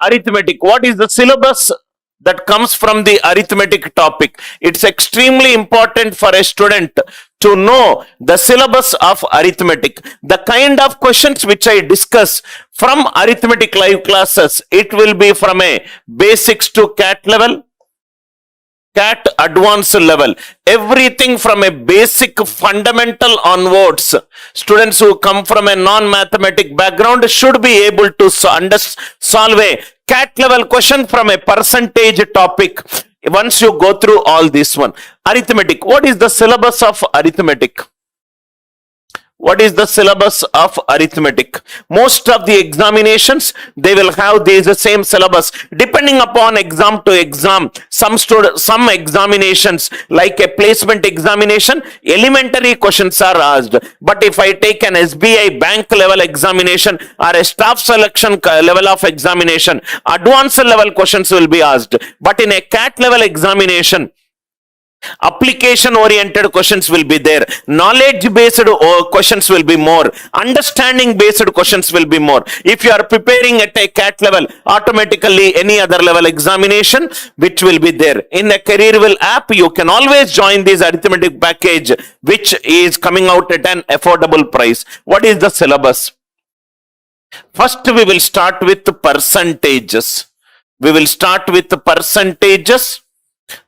Arithmetic. What is the syllabus that comes from the arithmetic topic? It's extremely important for a student to know the syllabus of arithmetic. The kind of questions which I discuss from arithmetic live classes, it will be from a basics to CAT level, CAT advanced level, everything from a basic fundamental onwards. Students who come from a non-mathematic background should be able to solve a CAT level question from a percentage topic once you go through all this one. Arithmetic. What is the syllabus of arithmetic? What is the syllabus of arithmetic? Most of the examinations, they will have the same syllabus. Depending upon exam to exam, some examinations, like a placement examination, elementary questions are asked. But if I take an SBI bank level examination or a staff selection level of examination, advanced level questions will be asked. But in a CAT level examination, application oriented questions will be there, knowledge based questions will be more, understanding based questions will be more. If you are preparing at a CAT level, automatically any other level examination which will be there. In the Careerville app, you can always join this arithmetic package which is coming out at an affordable price. What is the syllabus? First we will start with percentages. We will start with percentages.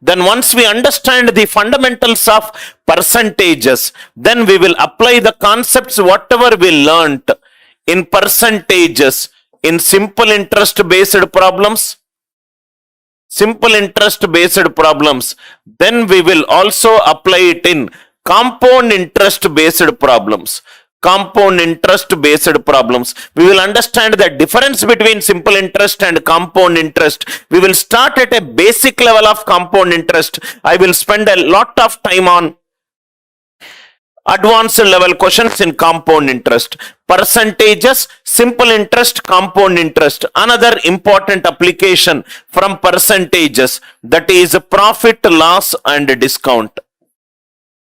Then once we understand the fundamentals of percentages, then we will apply the concepts whatever we learnt in percentages in simple interest based problems. Simple interest based problems. Then we will also apply it in compound interest based problems. Compound interest based problems. We will understand the difference between simple interest and compound interest. We will start at a basic level of compound interest. I will spend a lot of time on advanced level questions in compound interest. Percentages, simple interest, compound interest. Another important application from percentages, that is profit, loss and discount.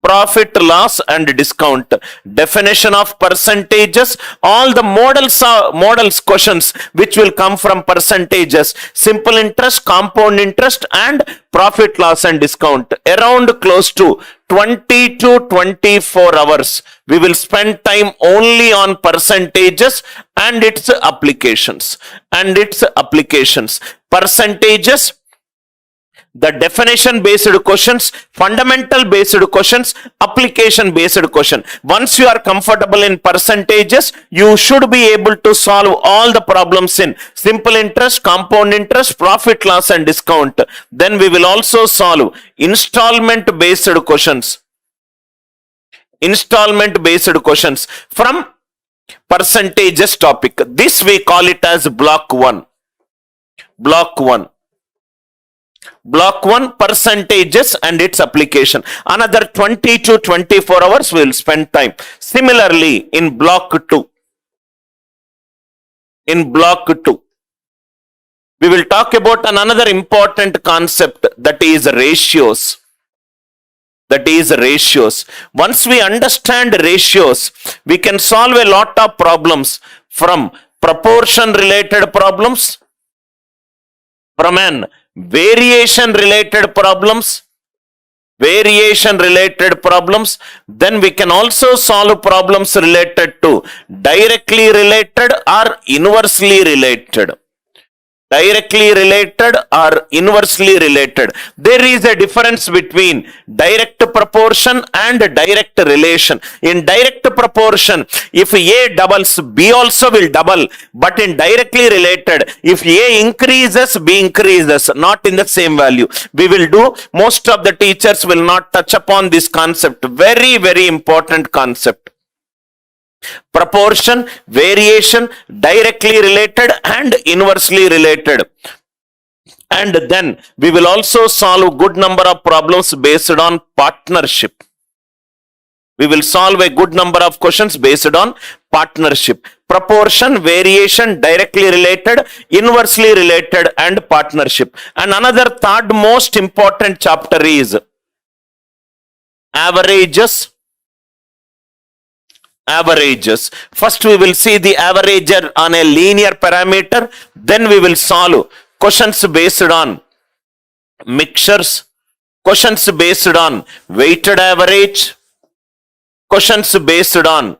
Profit, loss and discount. Definition of percentages, all the models questions which will come from percentages, simple interest, compound interest and profit, loss and discount. Around close to 20 to 24 hours we will spend time only on percentages and its applications. Percentages, the definition based questions, fundamental based questions, application based question. Once you are comfortable in percentages, you should be able to solve all the problems in simple interest, compound interest, profit, loss and discount. Then we will also solve installment based questions. Installment based questions from percentages topic. This we call it as block 1. Block 1. Block 1, percentages and its application. Another 20 to 24 hours we will spend time. Similarly, in block 2. In block 2, we will talk about another important concept, that is ratios. That is ratios. Once we understand ratios, we can solve a lot of problems, from proportion related problems, from an variation related problems, then we can also solve problems related to directly related or inversely related. Directly related or inversely related. There is a difference between direct proportion and direct relation. In direct proportion, if A doubles, B also will double. But in directly related, if A increases, B increases, not in the same value. We will do, most of the teachers will not touch upon this concept. Very, very important concept. Proportion, variation, directly related and inversely related. And then we will also solve good number of problems based on partnership. We will solve a good number of questions based on partnership. Proportion, variation, directly related, inversely related and partnership. And another third most important chapter is averages averages. First we will see the averager on a linear parameter, then we will solve questions based on mixtures, questions based on weighted average, questions based on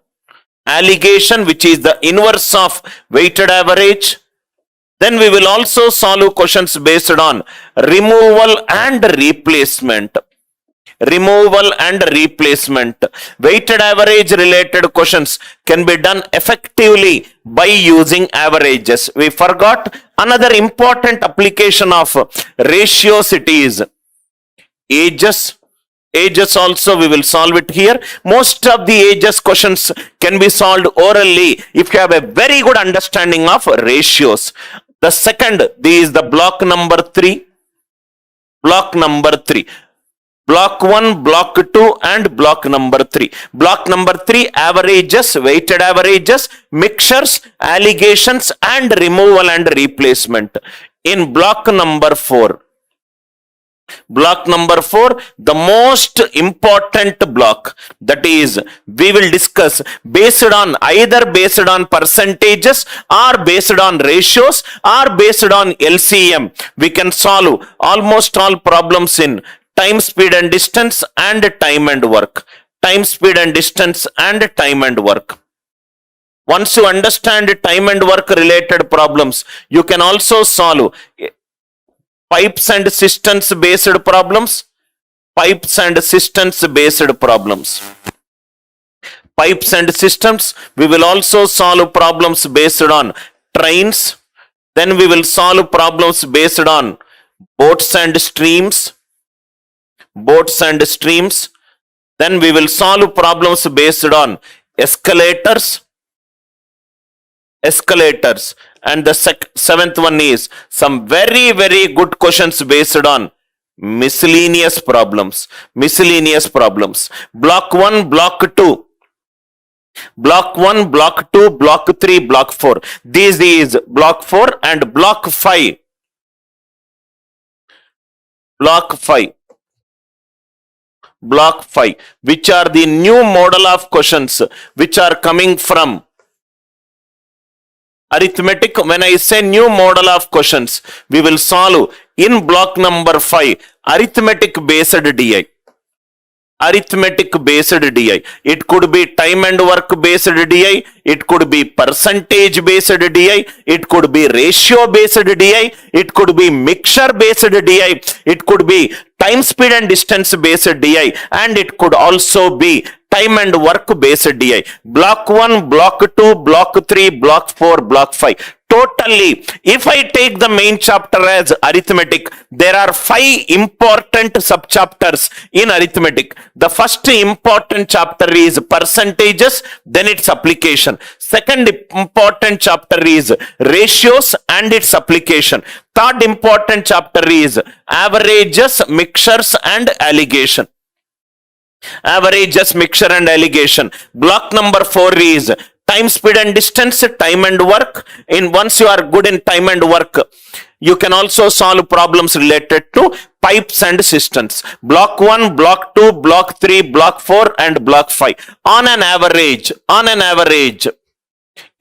alligation, which is the inverse of weighted average. Then we will also solve questions based on removal and replacement. Removal and replacement. Weighted average related questions can be done effectively by using averages. We forgot another important application of ratios. It is ages. Ages also we will solve it here. Most of the ages questions can be solved orally if you have a very good understanding of ratios. The second, this is the block number 3. Block number 3. Block 1, block 2 and block number 3. Block number 3, averages, weighted averages, mixtures, alligations and removal and replacement. In block number 4, block number 4, the most important block, that is we will discuss based on either based on percentages or based on ratios or based on LCM. We can solve almost all problems in time, speed and distance and time and work. Time, speed and distance and time and work. Once you understand time and work related problems, you can also solve pipes and systems based problems. Pipes and systems based problems. Pipes and systems, we will also solve problems based on trains. Then we will solve problems based on boats and streams. Boats and streams. Then we will solve problems based on escalators. Escalators. And the seventh one is some very good questions based on miscellaneous problems. Miscellaneous problems. Block 1, block 2. Block 1, block 2, block 3, block 4. This is block 4 and block 5. Block 5. Block 5, which are the new model of questions which are coming from arithmetic. When I say new model of questions, we will solve in block number 5 arithmetic based DI. Arithmetic based DI. It could be time and work based DI. It could be percentage based DI. It could be ratio based DI. It could be mixture based DI. It could be time, speed and distance based DI. And it could also be time and work based DI. Block 1, block 2, block 3, block 4, block 5. Totally, if I take the main chapter as arithmetic, there are 5 important subchapters in arithmetic. The first important chapter is percentages, then its application. Second important chapter is ratios and its application. Third important chapter is averages, mixtures and alligation. Averages, mixture and alligation. Block number 4 is time, speed and distance, time and work. Once you are good in time and work, you can also solve problems related to pipes and systems. Block 1, block 2, block 3, block 4 and block 5. On an average,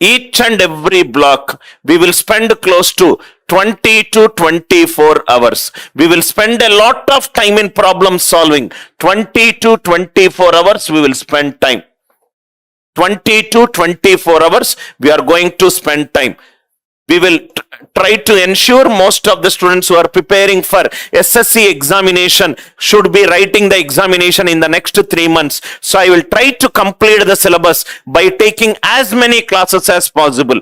each and every block, we will spend close to 20 to 24 hours. We will spend a lot of time in problem solving. 20 to 24 hours we will spend time. 20 to 24 hours we are going to spend time. We will try to ensure most of the students who are preparing for SSC examination should be writing the examination in the next 3 months. So I will try to complete the syllabus by taking as many classes as possible.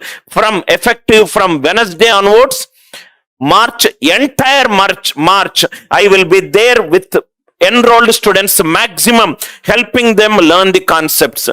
Effective from Wednesday onwards, March, entire March, I will be there with enrolled students maximum, helping them learn the concepts.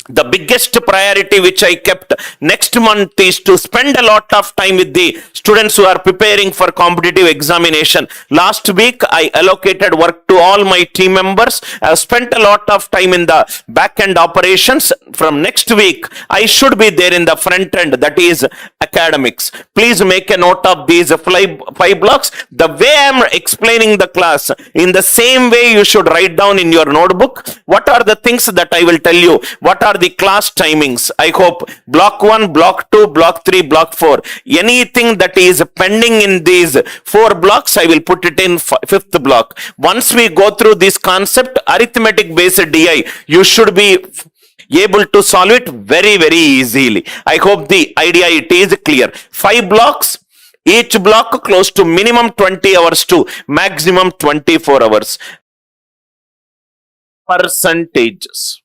The biggest priority which I kept next month is to spend a lot of time with the students who are preparing for competitive examination. Last week, I allocated work to all my team members. I have spent a lot of time in the back end operations. From next week, I should be there in the front end, that is academics. Please make a note of these 5 blocks. The way I am explaining the class, in the same way you should write down in your notebook what are the things that I will tell you, what are are the class timings? I hope block 1, block 2, block 3, block 4. Anything that is pending in these 4 blocks, I will put it in 5th block. Once we go through this concept, arithmetic based DI, you should be able to solve it very, very easily. I hope the idea it is clear. 5 blocks, each block close to minimum 20 hours to maximum 24 hours. Percentages.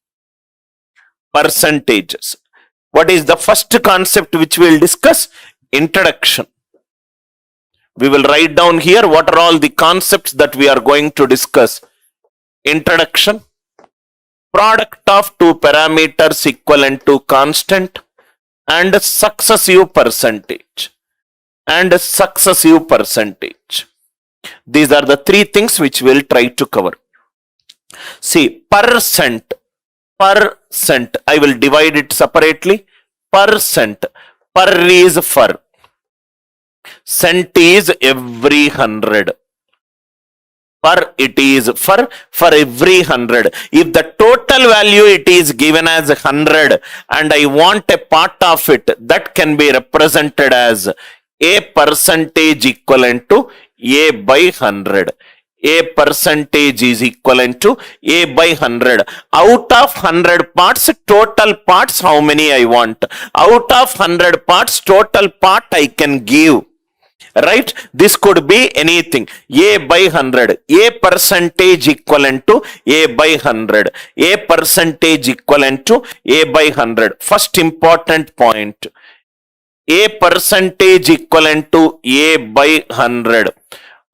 Percentages. What is the first concept which we will discuss? Introduction. We will write down here what are all the concepts that we are going to discuss. Introduction. Product of two parameters equivalent to constant and successive percentage. And successive percentage. These are the 3 things which we will try to cover. See, percent. Percent. I will divide it separately. Percent. Per is for. Cent is every 100. Per it is for every 100. If the total value it is given as 100 and I want a part of it, that can be represented as a percentage equivalent to a by 100. A percentage is equivalent to a by 100. Out of 100 parts, total parts how many I want? Out of 100 parts, total part I can give. Right? This could be anything. A by 100. A percentage equivalent to a by 100. A percentage equivalent to a by 100. First important point. A percentage equivalent to a by 100.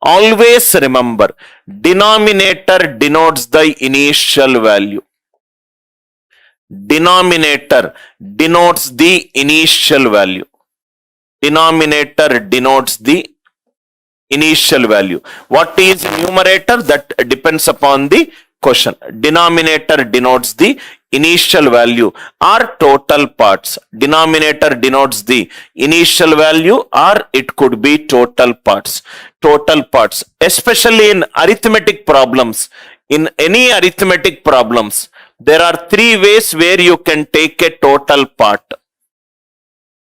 Always remember, denominator denotes the initial value. Denominator denotes the initial value. Denominator denotes the initial value. What is numerator? That depends upon the question. Denominator denotes the initial value or total parts. Denominator denotes the initial value or it could be total parts. Total parts. Especially in arithmetic problems. In any arithmetic problems, there are 3 ways where you can take a total part.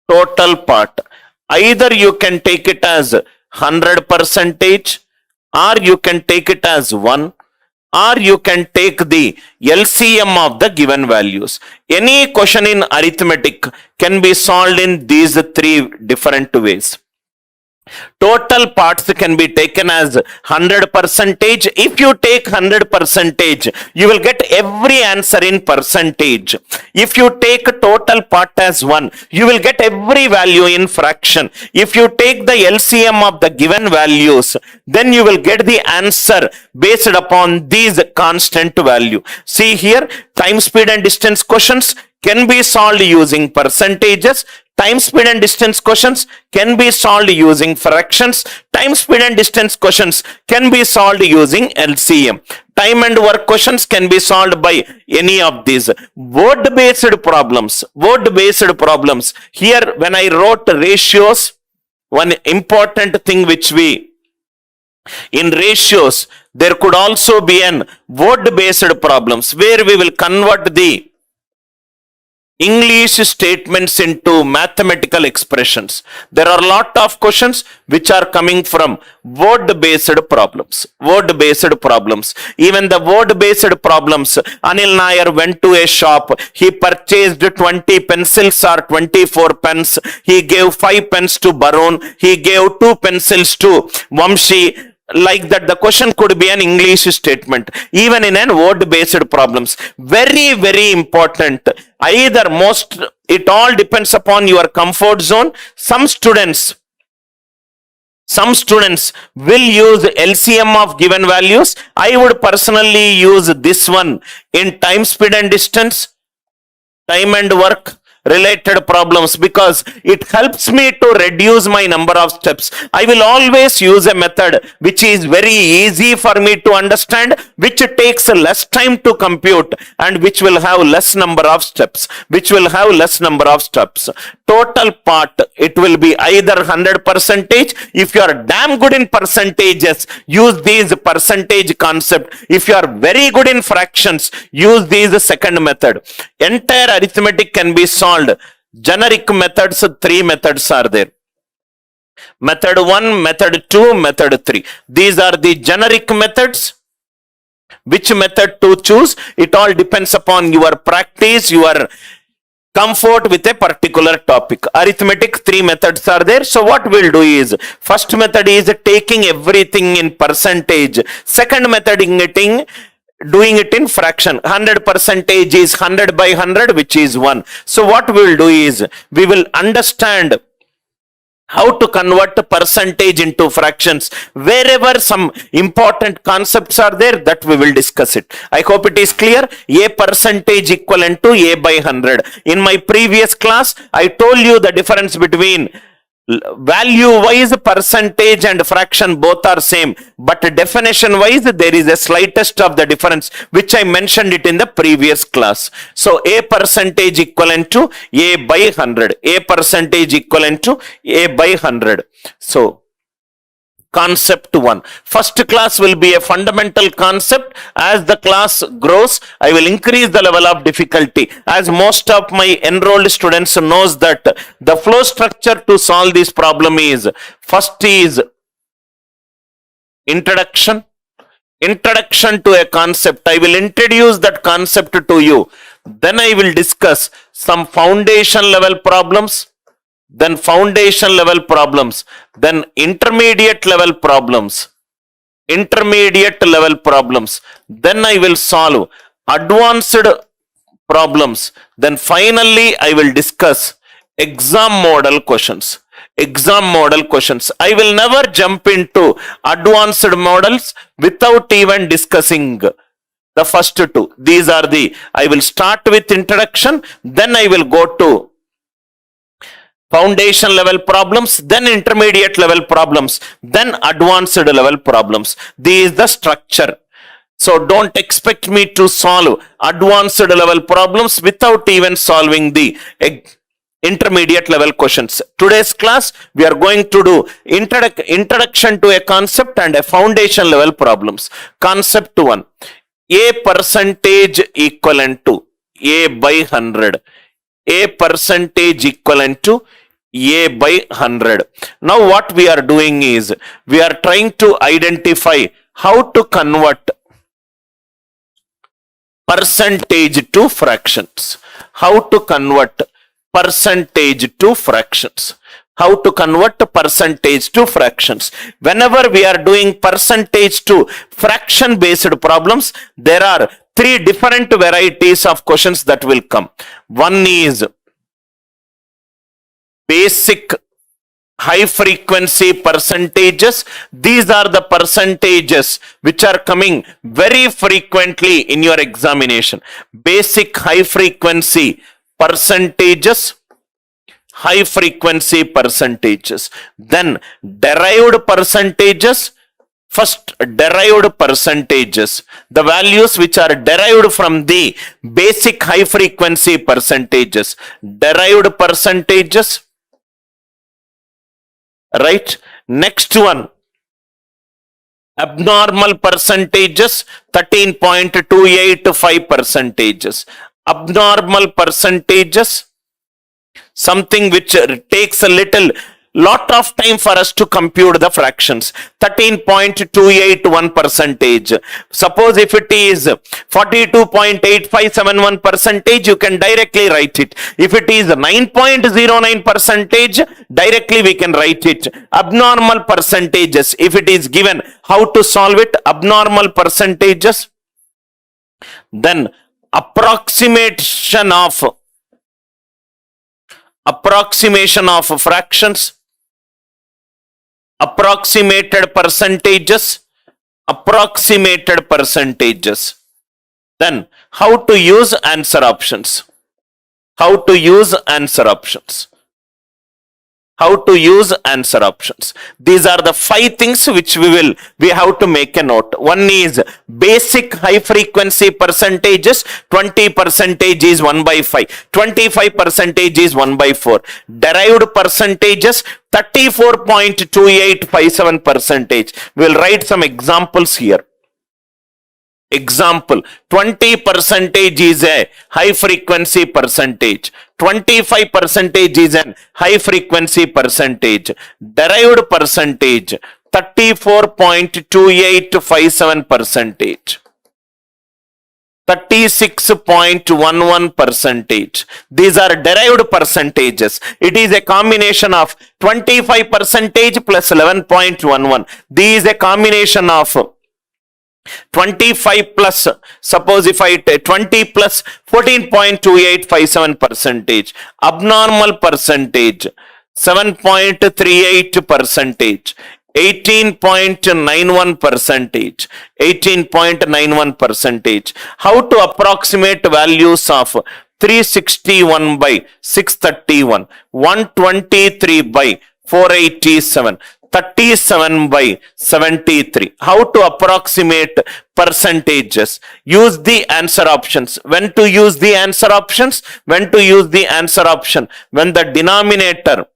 Total part. Either you can take it as 100 percentage, or you can take it as 1, or you can take the LCM of the given values. Any question in arithmetic can be solved in these 3 different ways. Total parts can be taken as 100 percentage. If you take 100 percentage, you will get every answer in percentage. If you take total part as 1, you will get every value in fraction. If you take the LCM of the given values, then you will get the answer based upon these constant value. See here, time, speed and distance questions can be solved using percentages. Time, speed and distance questions can be solved using fractions. Time, speed and distance questions can be solved using LCM. Time and work questions can be solved by any of these. Word-based problems. Word-based problems. Here when I wrote ratios, one important thing which in ratios, there could also be an word-based problems where we will convert the English statements into mathematical expressions. There are a lot of questions which are coming from word-based problems. Word-based problems. Even the word-based problems, Anil Nair went to a shop. He purchased 20 pencils or 24 pens. He gave 5 pens to Barun. He gave 2 pencils to Vamshi. Like that, the question could be an English statement. Even in an word-based problems. Very, very important. It all depends upon your comfort zone. Some students will use LCM of given values. I would personally use this one in time, speed and distance, time and work. related problems because it helps me to reduce my number of steps. I will always use a method which is very easy for me to understand, which takes less time to compute, and which will have less number of steps. Total part, it will be either 100%. If you are damn good in percentages, use these percentage concept. If you are very good in fractions, use these second method. Entire arithmetic can be solved. Generic methods, 3 methods are there. Method 1, method 2, method 3. These are the generic methods. Which method to choose? It all depends upon your practice, your comfort with a particular topic. Arithmetic, 3 methods are there. So what we'll do is, first method is taking everything in percentage. Second method doing it in fraction. 100% is 100 by 100, which is 1. So what we'll do is, we will understand how to convert percentage into fractions. Wherever some important concepts are there, that we will discuss it. I hope it is clear. A percentage equivalent to A by 100. In my previous class, I told you the difference between value wise percentage and fraction, both are same, but definition wise there is a slightest of the difference, which I mentioned it in the previous class. So a percentage equivalent to A by 100. A percentage equivalent to A by 100. So concept 1. First class will be a fundamental concept. As the class grows, I will increase the level of difficulty. As most of my enrolled students knows that the flow structure to solve this problem is, first is introduction to a concept. I will introduce that concept to you. Then I will discuss some foundation level problems, then foundation level problems, then intermediate level problems, then I will solve advanced problems, then finally I will discuss exam model questions. I will never jump into advanced models without even discussing the first 2. These are I will start with introduction, then I will go to foundation level problems, then intermediate level problems, then advanced level problems. This is the structure. So don't expect me to solve advanced level problems without even solving the intermediate level questions. Today's class, we are going to do introduction to a concept and a foundation level problems. Concept 1. A percentage equivalent to A by 100. A percentage equivalent to A by 100. Now what we are doing is, we are trying to identify how to convert percentage to fractions. Whenever we are doing percentage to fraction based problems, there are 3 different varieties of questions that will come. One is basic high frequency percentages. These are the percentages which are coming very frequently in your examination. Basic high frequency percentages. Then derived percentages. First, derived percentages, the values which are derived from the basic high frequency percentages. Right? Next one, abnormal percentages, 13.285 percentages. Abnormal percentages, something which takes a lot of time for us to compute the fractions. 13.281 percentage. Suppose if it is 42.8571 percentage, you can directly write it. If it is 9.09 percentage, directly we can write it. Abnormal percentages, if it is given, how to solve it? Abnormal percentages. Then approximation of fractions. Approximated percentages. Then how to use answer options. How to use answer options. How to use answer options. These are the 5 things which we have to make a note. One is basic high frequency percentages. 20% is 1 by 5. 25% is 1 by 4. Derived percentages 34.2857%. We'll write some examples here. Example, 20% is a high frequency percentage. 25% is an high frequency percentage. Derived percentage 34.2857%. 36.11%. These are derived percentages. It is a combination of 25% plus 11.11. This is a combination of 25 plus, suppose if I take 20 plus 14.2857%, abnormal percentage 7.38%, 18.91%, 18.91%. How to approximate values of 361 by 631, 123 by 487, 37 by 73. How to approximate percentages? Use the answer options. When to use the answer options? When to use the answer option? When the denominator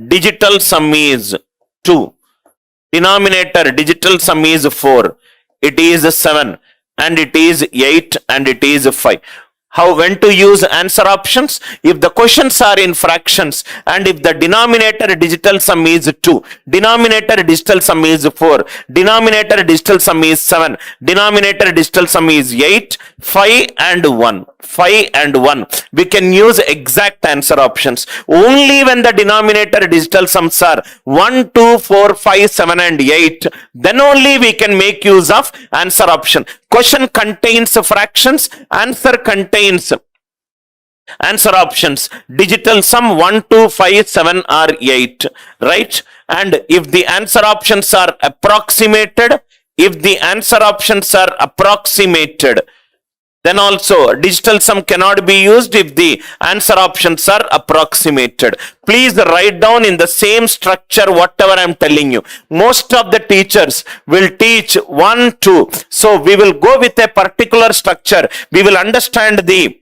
digital sum is 2, denominator digital sum is 4, it is 7, and it is 8, and it is 5. How, when to use answer options? If the questions are in fractions and if the denominator digital sum is 2, denominator digital sum is 4, denominator digital sum is 7, denominator digital sum is 8, 5 and 1. 5 and 1. We can use exact answer options. Only when the denominator digital sums are 1, 2, 4, 5, 7 and 8, then only we can make use of answer option. Question contains fractions, answer contains answer options. Digital sum 1, 2, 5, 7 or 8, right? And if the answer options are approximated, then also digital sum cannot be used if the answer options are approximated. Please write down in the same structure whatever I am telling you. Most of the teachers will teach 1, 2. So we will go with a particular structure. We will understand this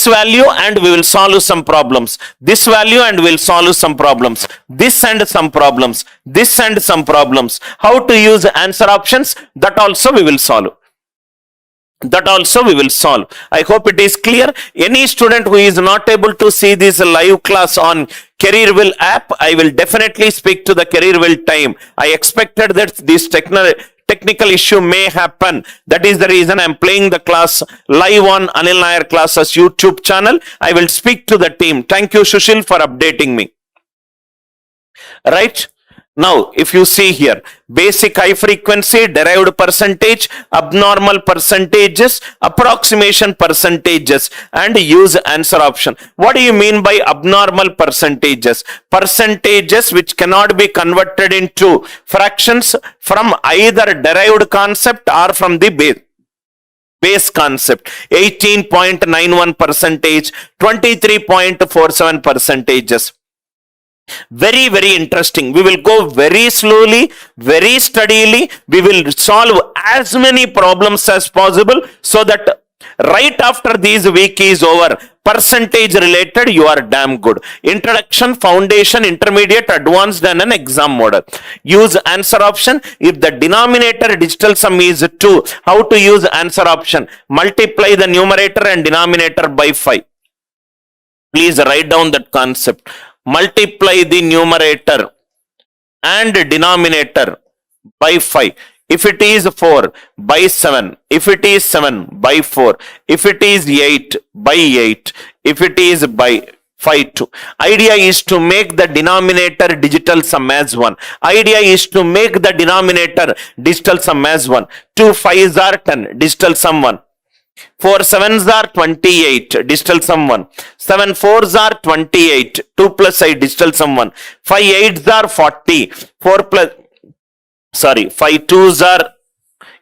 value and we will solve some problems. This value and we will solve some problems. This and some problems. This and some problems. How to use answer options? That also we will solve. I hope it is clear. Any student who is not able to see this live class on CareerWheel app, I will definitely speak to the CareerWheel team. I expected that this technical issue may happen. That is the reason I am playing the class live on Anil Nair Classes YouTube channel. I will speak to the team. Thank you, Sushil, for updating me. Right? Now, if you see here, basic high frequency, derived percentage, abnormal percentages, approximation percentages, and use answer option. What do you mean by abnormal percentages? Percentages which cannot be converted into fractions from either derived concept or from the base concept. 18.91%, 23.47%. Very, very interesting. We will go very slowly, very steadily. We will solve as many problems as possible so that right after this week is over, percentage related, you are damn good. Introduction, foundation, intermediate, advanced and an exam model. Use answer option. If the denominator digital sum is 2, how to use answer option? Multiply the numerator and denominator by 5. Please write down that concept. Multiply the numerator and denominator by 5. If it is 4, by 7. If it is 7, by 4. If it is 8, by 8. If it is by 5, 2. Idea is to make the denominator digital sum as 1. Idea is to make the denominator digital sum as 1. 2 5s are 10, digital sum 1. 4 7s are 28, digital sum 1. 7 4s are 28, 2 plus 8, digital sum 1. 5 8s are 40, 5 2s are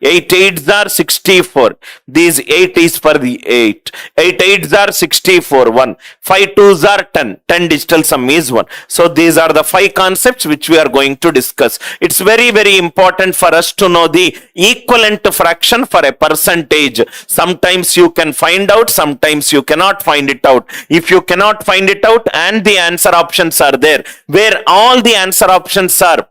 8 8s are 64. These 8 is for the 8. 8 8s are 64. 1. 5 2s are 10. 10 digital sum is 1. So these are the 5 concepts which we are going to discuss. It's very, very important for us to know the equivalent fraction for a percentage. Sometimes you can find out, sometimes you cannot find it out. If you cannot find it out and the answer options are there, where all the answer options are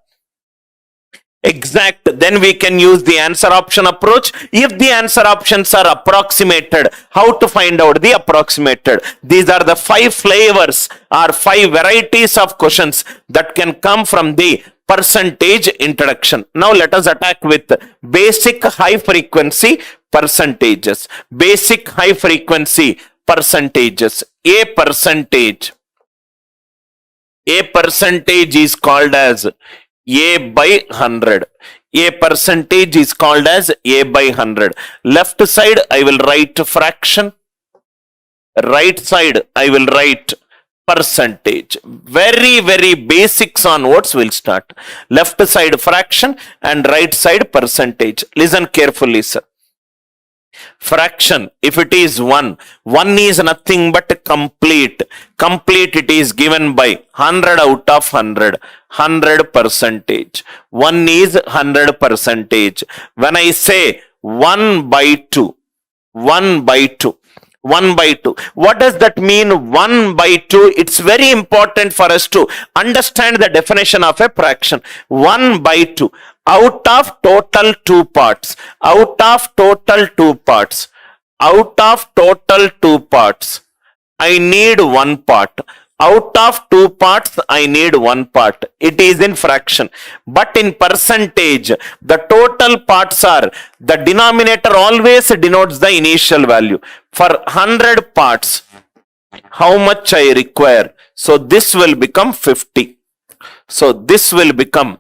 exact, then we can use the answer option approach. If the answer options are approximated, how to find out the approximated? These are the 5 flavors or 5 varieties of questions that can come from the percentage introduction. Now let us attack with basic high frequency percentages. Basic high frequency percentages. A percentage is called as A by 100. A percentage is called as A by 100. Left side I will write fraction. Right side I will write percentage. Very, very basics onwards will start. Left side fraction and right side percentage. Listen carefully, sir. Fraction, if it is 1 is nothing but complete. Complete, it is given by 100 out of 100. 100 percentage. 1 is 100 percentage. When I say 1 by 2, 1 by 2. 1 by 2. What does that mean? 1 by 2. It's very important for us to understand the definition of a fraction. 1 by 2. Out of total 2 parts. Out of total 2 parts. Out of total 2 parts. I need 1 part. Out of 2 parts, I need 1 part. It is in fraction. But in percentage, the total parts are, the denominator always denotes the initial value. For 100 parts, how much I require? So this will become 50. So this will become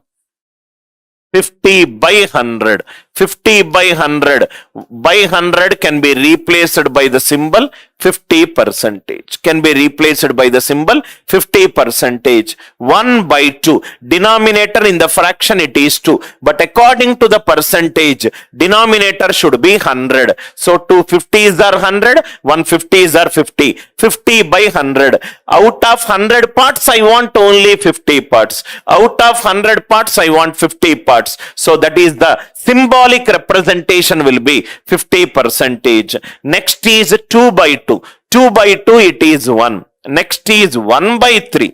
50 by 100. 50 by 100. By 100 can be replaced by the symbol 50 percentage. Can be replaced by the symbol 50 percentage. 1 by 2. Denominator in the fraction it is 2. But according to the percentage, denominator should be 100. So 2 50s are 100. 150s are 50. 50 by 100. Out of 100 parts, I want only 50 parts. Out of 100 parts, I want 50 parts. So that is the symbolic representation will be 50 percentage. Next is 2 by 2. 2 by 2 it is 1. Next is 1 by 3.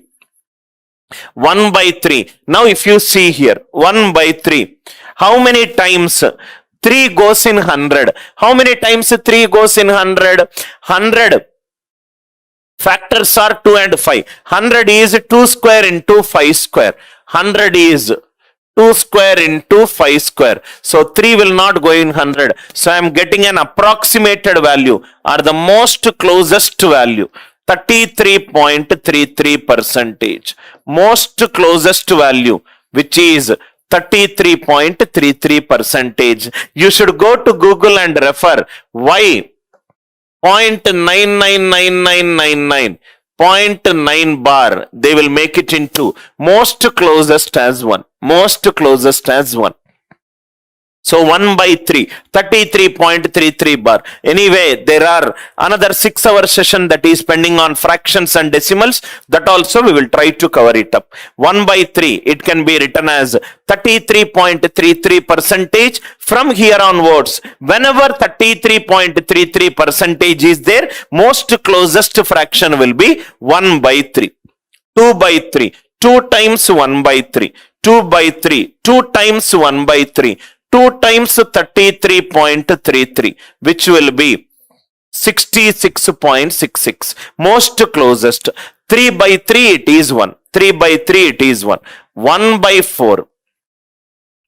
1 by 3. Now if you see here, 1 by 3. How many times 3 goes in 100? How many times 3 goes in 100? 100. Factors are 2 and 5. 100 is 2 square into 5 square. 100 is 2 square into 5 square. So 3 will not go in 100. So I am getting an approximated value or the most closest value. 33.33 percentage. Most closest value, which is 33.33 percentage. You should go to Google and refer why 0.999999. 0.9 bar, they will make it into most closest as 1. Most closest as 1. So 1 by 3, 33.33 bar. Anyway, there are another 6-hour session that is pending on fractions and decimals. That also we will try to cover it up. 1 by 3, it can be written as 33.33 percentage. From here onwards, whenever 33.33 percentage is there, most closest fraction will be 1 by 3. 2 by 3, 2 times 1 by 3. 2 by 3, 2 times 1 by 3. 2 times 33.33, which will be 66.66. Most closest. 3 by 3 it is 1. 3 by 3 it is 1. 1 by 4.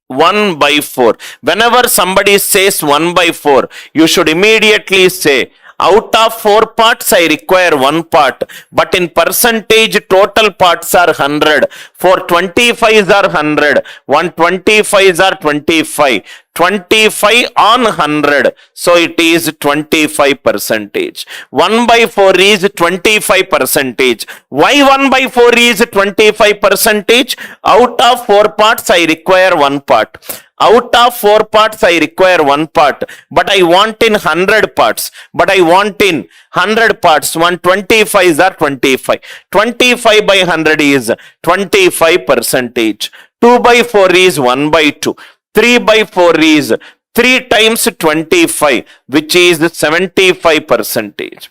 1 by 4. Whenever somebody says 1 by 4, you should immediately say, out of 4 parts, I require 1 part. But in percentage, total parts are 100. 4 25s are 100. 125s are 25. 25 on 100. So it is 25 percentage. 1 by 4 is 25 percentage. Why 1 by 4 is 25 percentage? Out of 4 parts, I require 1 part. Out of 4 parts, I require 1 part. But I want in 100 parts. But I want in 100 parts. 125s are 25. 25 by 100 is 25 percentage. 2 by 4 is 1 by 2. 3 by 4 is 3 times 25, which is 75 percentage.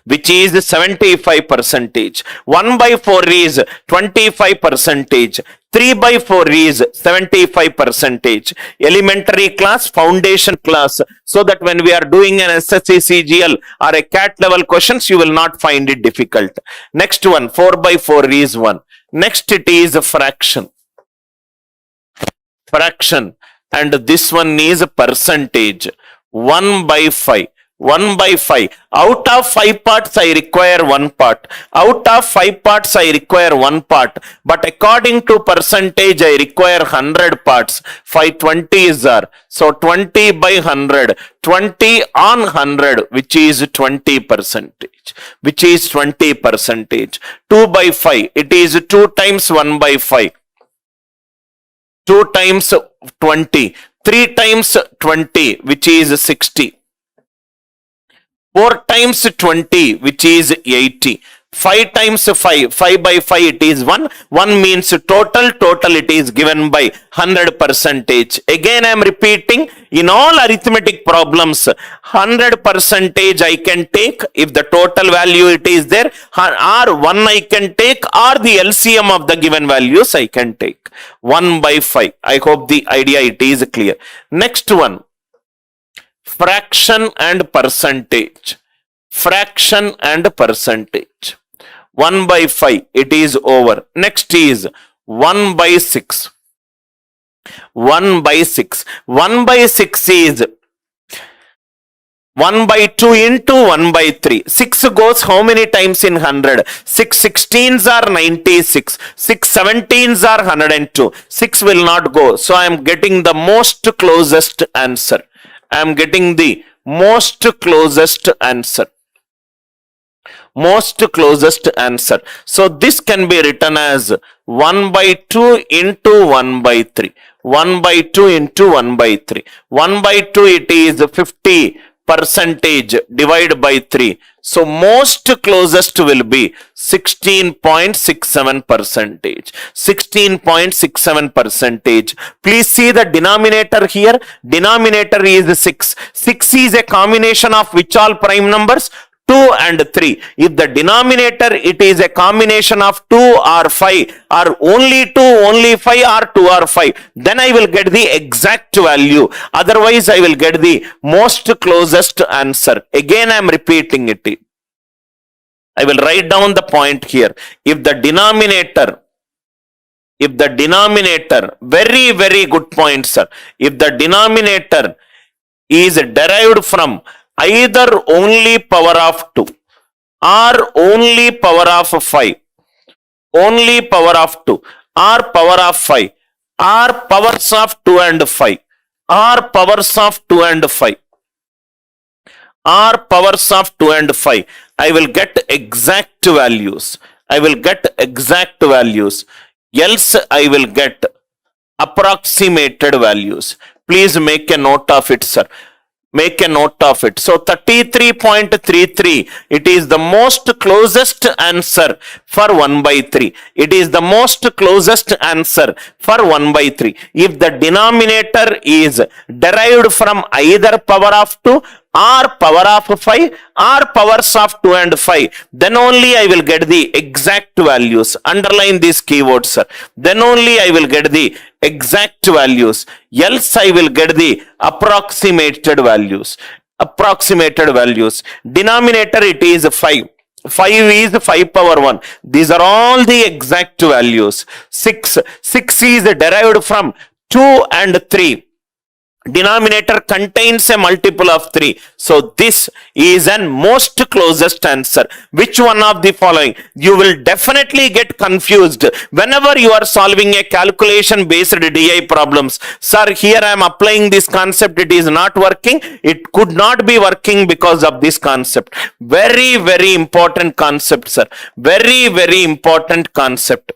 Which is 75 percentage. 1 by 4 is 25 percentage. 3 by 4 is 75 percentage. Elementary class, foundation class, so that when we are doing an SSC CGL or a CAT level questions, you will not find it difficult. Next one, 4 by 4 is 1. Next it is a fraction. Fraction, and this one is percentage. 1 by 5. 1 by 5. Out of 5 parts, I require 1 part. Out of 5 parts, I require 1 part. But according to percentage, I require 100 parts. 520s are. So 20 by 100. 20 on 100, which is 20 percentage. Which is 20 percentage. 2 by 5. It is 2 times 1 by 5. 2 times 20. 3 times 20, which is 60. 4 times 20, which is 80. 5 times 5, 5 by 5 it is 1. 1 means total, it is given by 100 percentage. Again I am repeating, in all arithmetic problems, 100 percentage I can take if the total value it is there, or 1 I can take, or the LCM of the given values I can take. 1 by 5. I hope the idea it is clear. Next one, fraction and percentage. Fraction and percentage. 1 by 5, it is over. Next is 1 by 6. 1 by 6. 1 by 6 is 1 by 2 into 1 by 3. 6 goes how many times in 100? 6 16s are 96. 6 17s are 102. 6 will not go. So I am getting the most closest answer. I am getting the most closest answer. Most closest answer. So this can be written as 1 by 2 into 1 by 3. 1 by 2 into 1 by 3. 1 by 2 it is 50 percentage divided by 3. So most closest will be 16.67 percentage. 16.67 percentage. Please see the denominator here. Denominator is 6. 6 is a combination of which all prime numbers? 2 and 3. If the denominator it is a combination of 2 or 5, or only 2, only 5, or 2 or 5, then I will get the exact value. Otherwise I will get the most closest answer. Again I am repeating it. I will write down the point here. If the denominator, very, very good point, sir. If the denominator is derived from either only power of 2 or only power of 5, only power of 2 or power of 5, or powers of 2 and 5, or powers of 2 and 5, or powers of 2 and 5, I will get exact values. I will get exact values. Else I will get approximated values. Please make a note of it, sir. Make a note of it. So 33.33, it is the most closest answer for 1 by 3. It is the most closest answer for 1 by 3. If the denominator is derived from either power of 2 or power of 5 or powers of 2 and 5, then only I will get the exact values. Underline these keywords, sir. Then only I will get the exact values. Else I will get the approximated values. Approximated values. Denominator it is 5. 5 is 5 power 1. These are all the exact values. 6 is derived from 2 and 3. denominator contains a multiple of 3. So this is an most closest answer. Which one of the following? You will definitely get confused whenever you are solving a calculation based DI problems. Sir, here I am applying this concept. It is not working. It could not be working because of this concept. Very, very important concept, sir. Very, very important concept.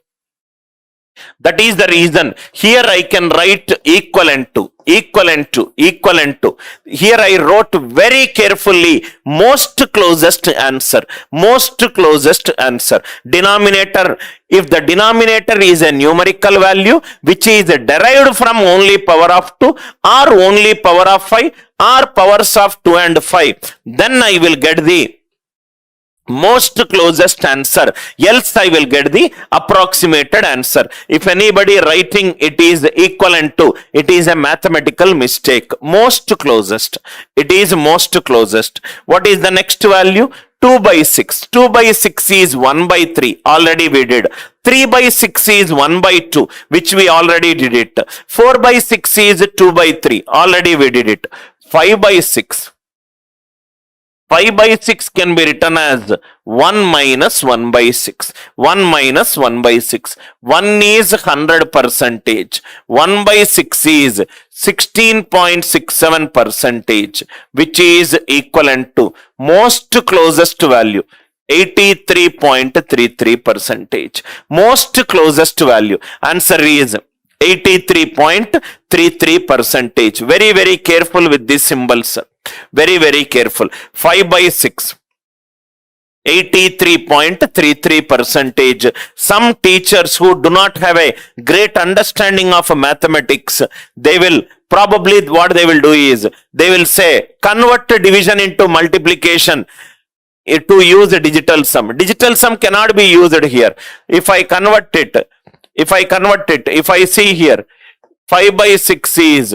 That is the reason here I can write equivalent to. Here I wrote very carefully most closest answer. Denominator, if the denominator is a numerical value which is derived from only power of 2 or only power of 5 or powers of 2 and 5, then I will get the most closest answer, else I will get the approximated answer. If anybody writing it is equivalent to, it is a mathematical mistake. Most closest, it is most closest. What is the next value? 2 by 6. 2 by 6 is 1 by 3. Already we did. 3 by 6 is 1 by 2, which we already did it. 4 by 6 is 2 by 3. Already we did it. 5 by 6. 5 by 6 can be written as 1 minus 1 by 6. 1 minus 1 by 6. 1 is 100 percentage. 1 by 6 is 16.67 percentage, which is equivalent to most closest value 83.33 percentage. Most closest value. Answer is 83.33 percentage. Very, very careful with these symbols. Very, very careful. 5 by 6. 83.33 percentage. Some teachers who do not have a great understanding of mathematics, they will probably, what they will do is, they will say, convert division into multiplication to use a digital sum. Digital sum cannot be used here. If I see here, 5 by 6 is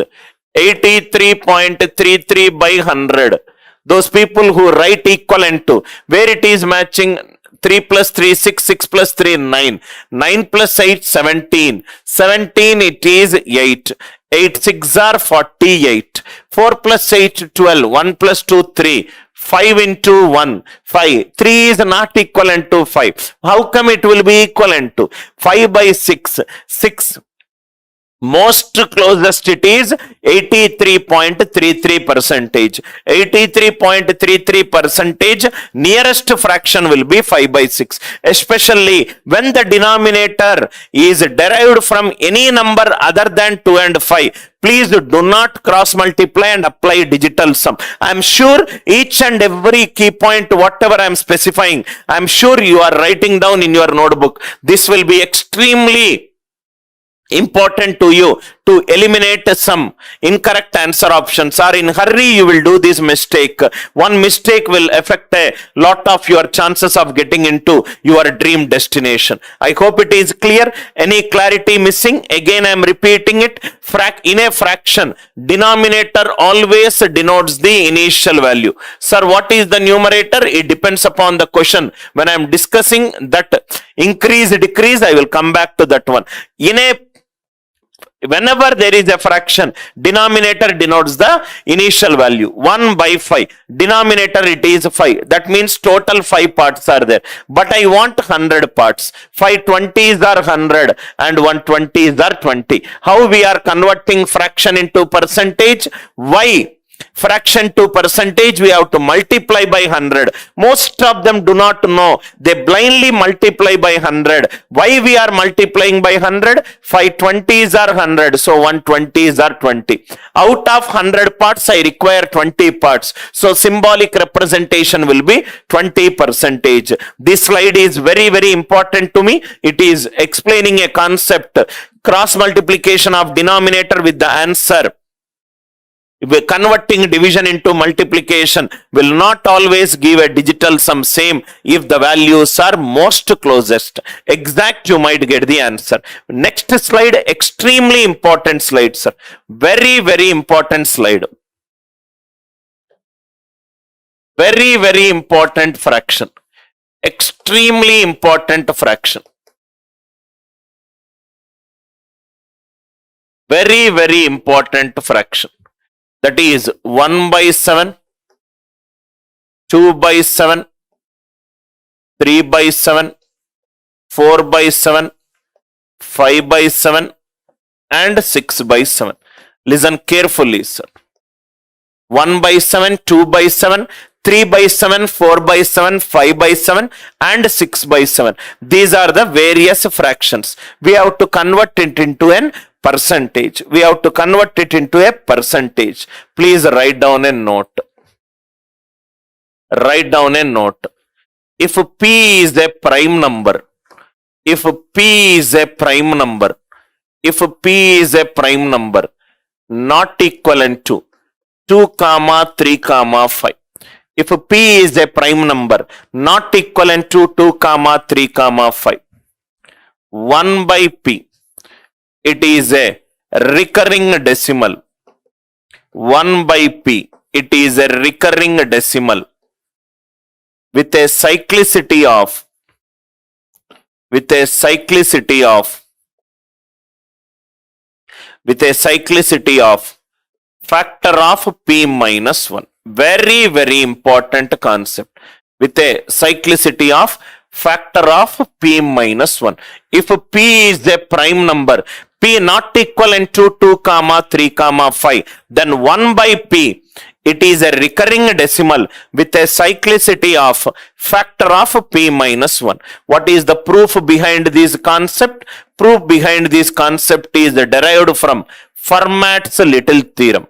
83.33 by 100. Those people who write equivalent to, where it is matching 3 plus 3, 6, 6 plus 3, 9. 9 plus 8, 17. 17 it is 8. 8 6 are 48. 4 plus 8, 12. 1 plus 2, 3. 5 into 1, 5. 3 is not equivalent to 5. How come it will be equivalent to? 5 by 6. 6. Most closest it is 83.33 percentage. 83.33 percentage, nearest fraction will be 5 by 6. Especially when the denominator is derived from any number other than 2 and 5. Please do not cross multiply and apply digital sum. I am sure each and every key point, whatever I am specifying, I am sure you are writing down in your notebook. This will be extremely important to you to eliminate some incorrect answer options, or in hurry you will do this mistake. One mistake will affect a lot of your chances of getting into your dream destination. I hope it is clear. Any clarity missing? Again I am repeating it. In a fraction, denominator always denotes the initial value. Sir, what is the numerator? It depends upon the question. When I am discussing that increase, decrease, I will come back to that one. Whenever there is a fraction, denominator denotes the initial value. 1 by 5. Denominator it is 5. That means total 5 parts are there. But I want 100 parts. 5 20s are 100 and 120s are 20. How we are converting fraction into percentage? Why? Fraction to percentage, we have to multiply by 100. Most of them do not know. They blindly multiply by 100. Why we are multiplying by 100? 5 20s are 100. So 120s are 20. Out of 100 parts, I require 20 parts. So symbolic representation will be 20 percentage. This slide is very, very important to me. It is explaining a concept. Cross multiplication of denominator with the answer. Converting division into multiplication will not always give a digital sum same. If the values are most closest, exact, you might get the answer. Next slide, extremely important slide, sir. Very, very important slide. Very, very important fraction. Extremely important fraction. Very, very important fraction. that is 1 by 7, 2 by 7, 3 by 7, 4 by 7, 5 by 7, and 6 by 7. Listen carefully, sir. 1 by 7, 2 by 7, 3 by 7, 4 by 7, 5 by 7, and 6 by 7. These are the various fractions. We have to convert it into an percentage. We have to convert it into a percentage. Please write down a note. Write down a note. If P is a prime number, if P is a prime number, if P is a prime number not equivalent to 2, 3, 5. If P is a prime number not equivalent to 2, 3, 5. 1 by P. It is a recurring decimal. 1 by P. It is a recurring decimal with a cyclicity of factor of P minus 1. Very, very important concept. With a cyclicity of factor of P minus 1. If P is a prime number, P not equivalent to 2, 3, 5, then 1 by P, it is a recurring decimal with a cyclicity of factor of P minus 1. What is the proof behind this concept? Proof behind this concept is derived from Fermat's little theorem.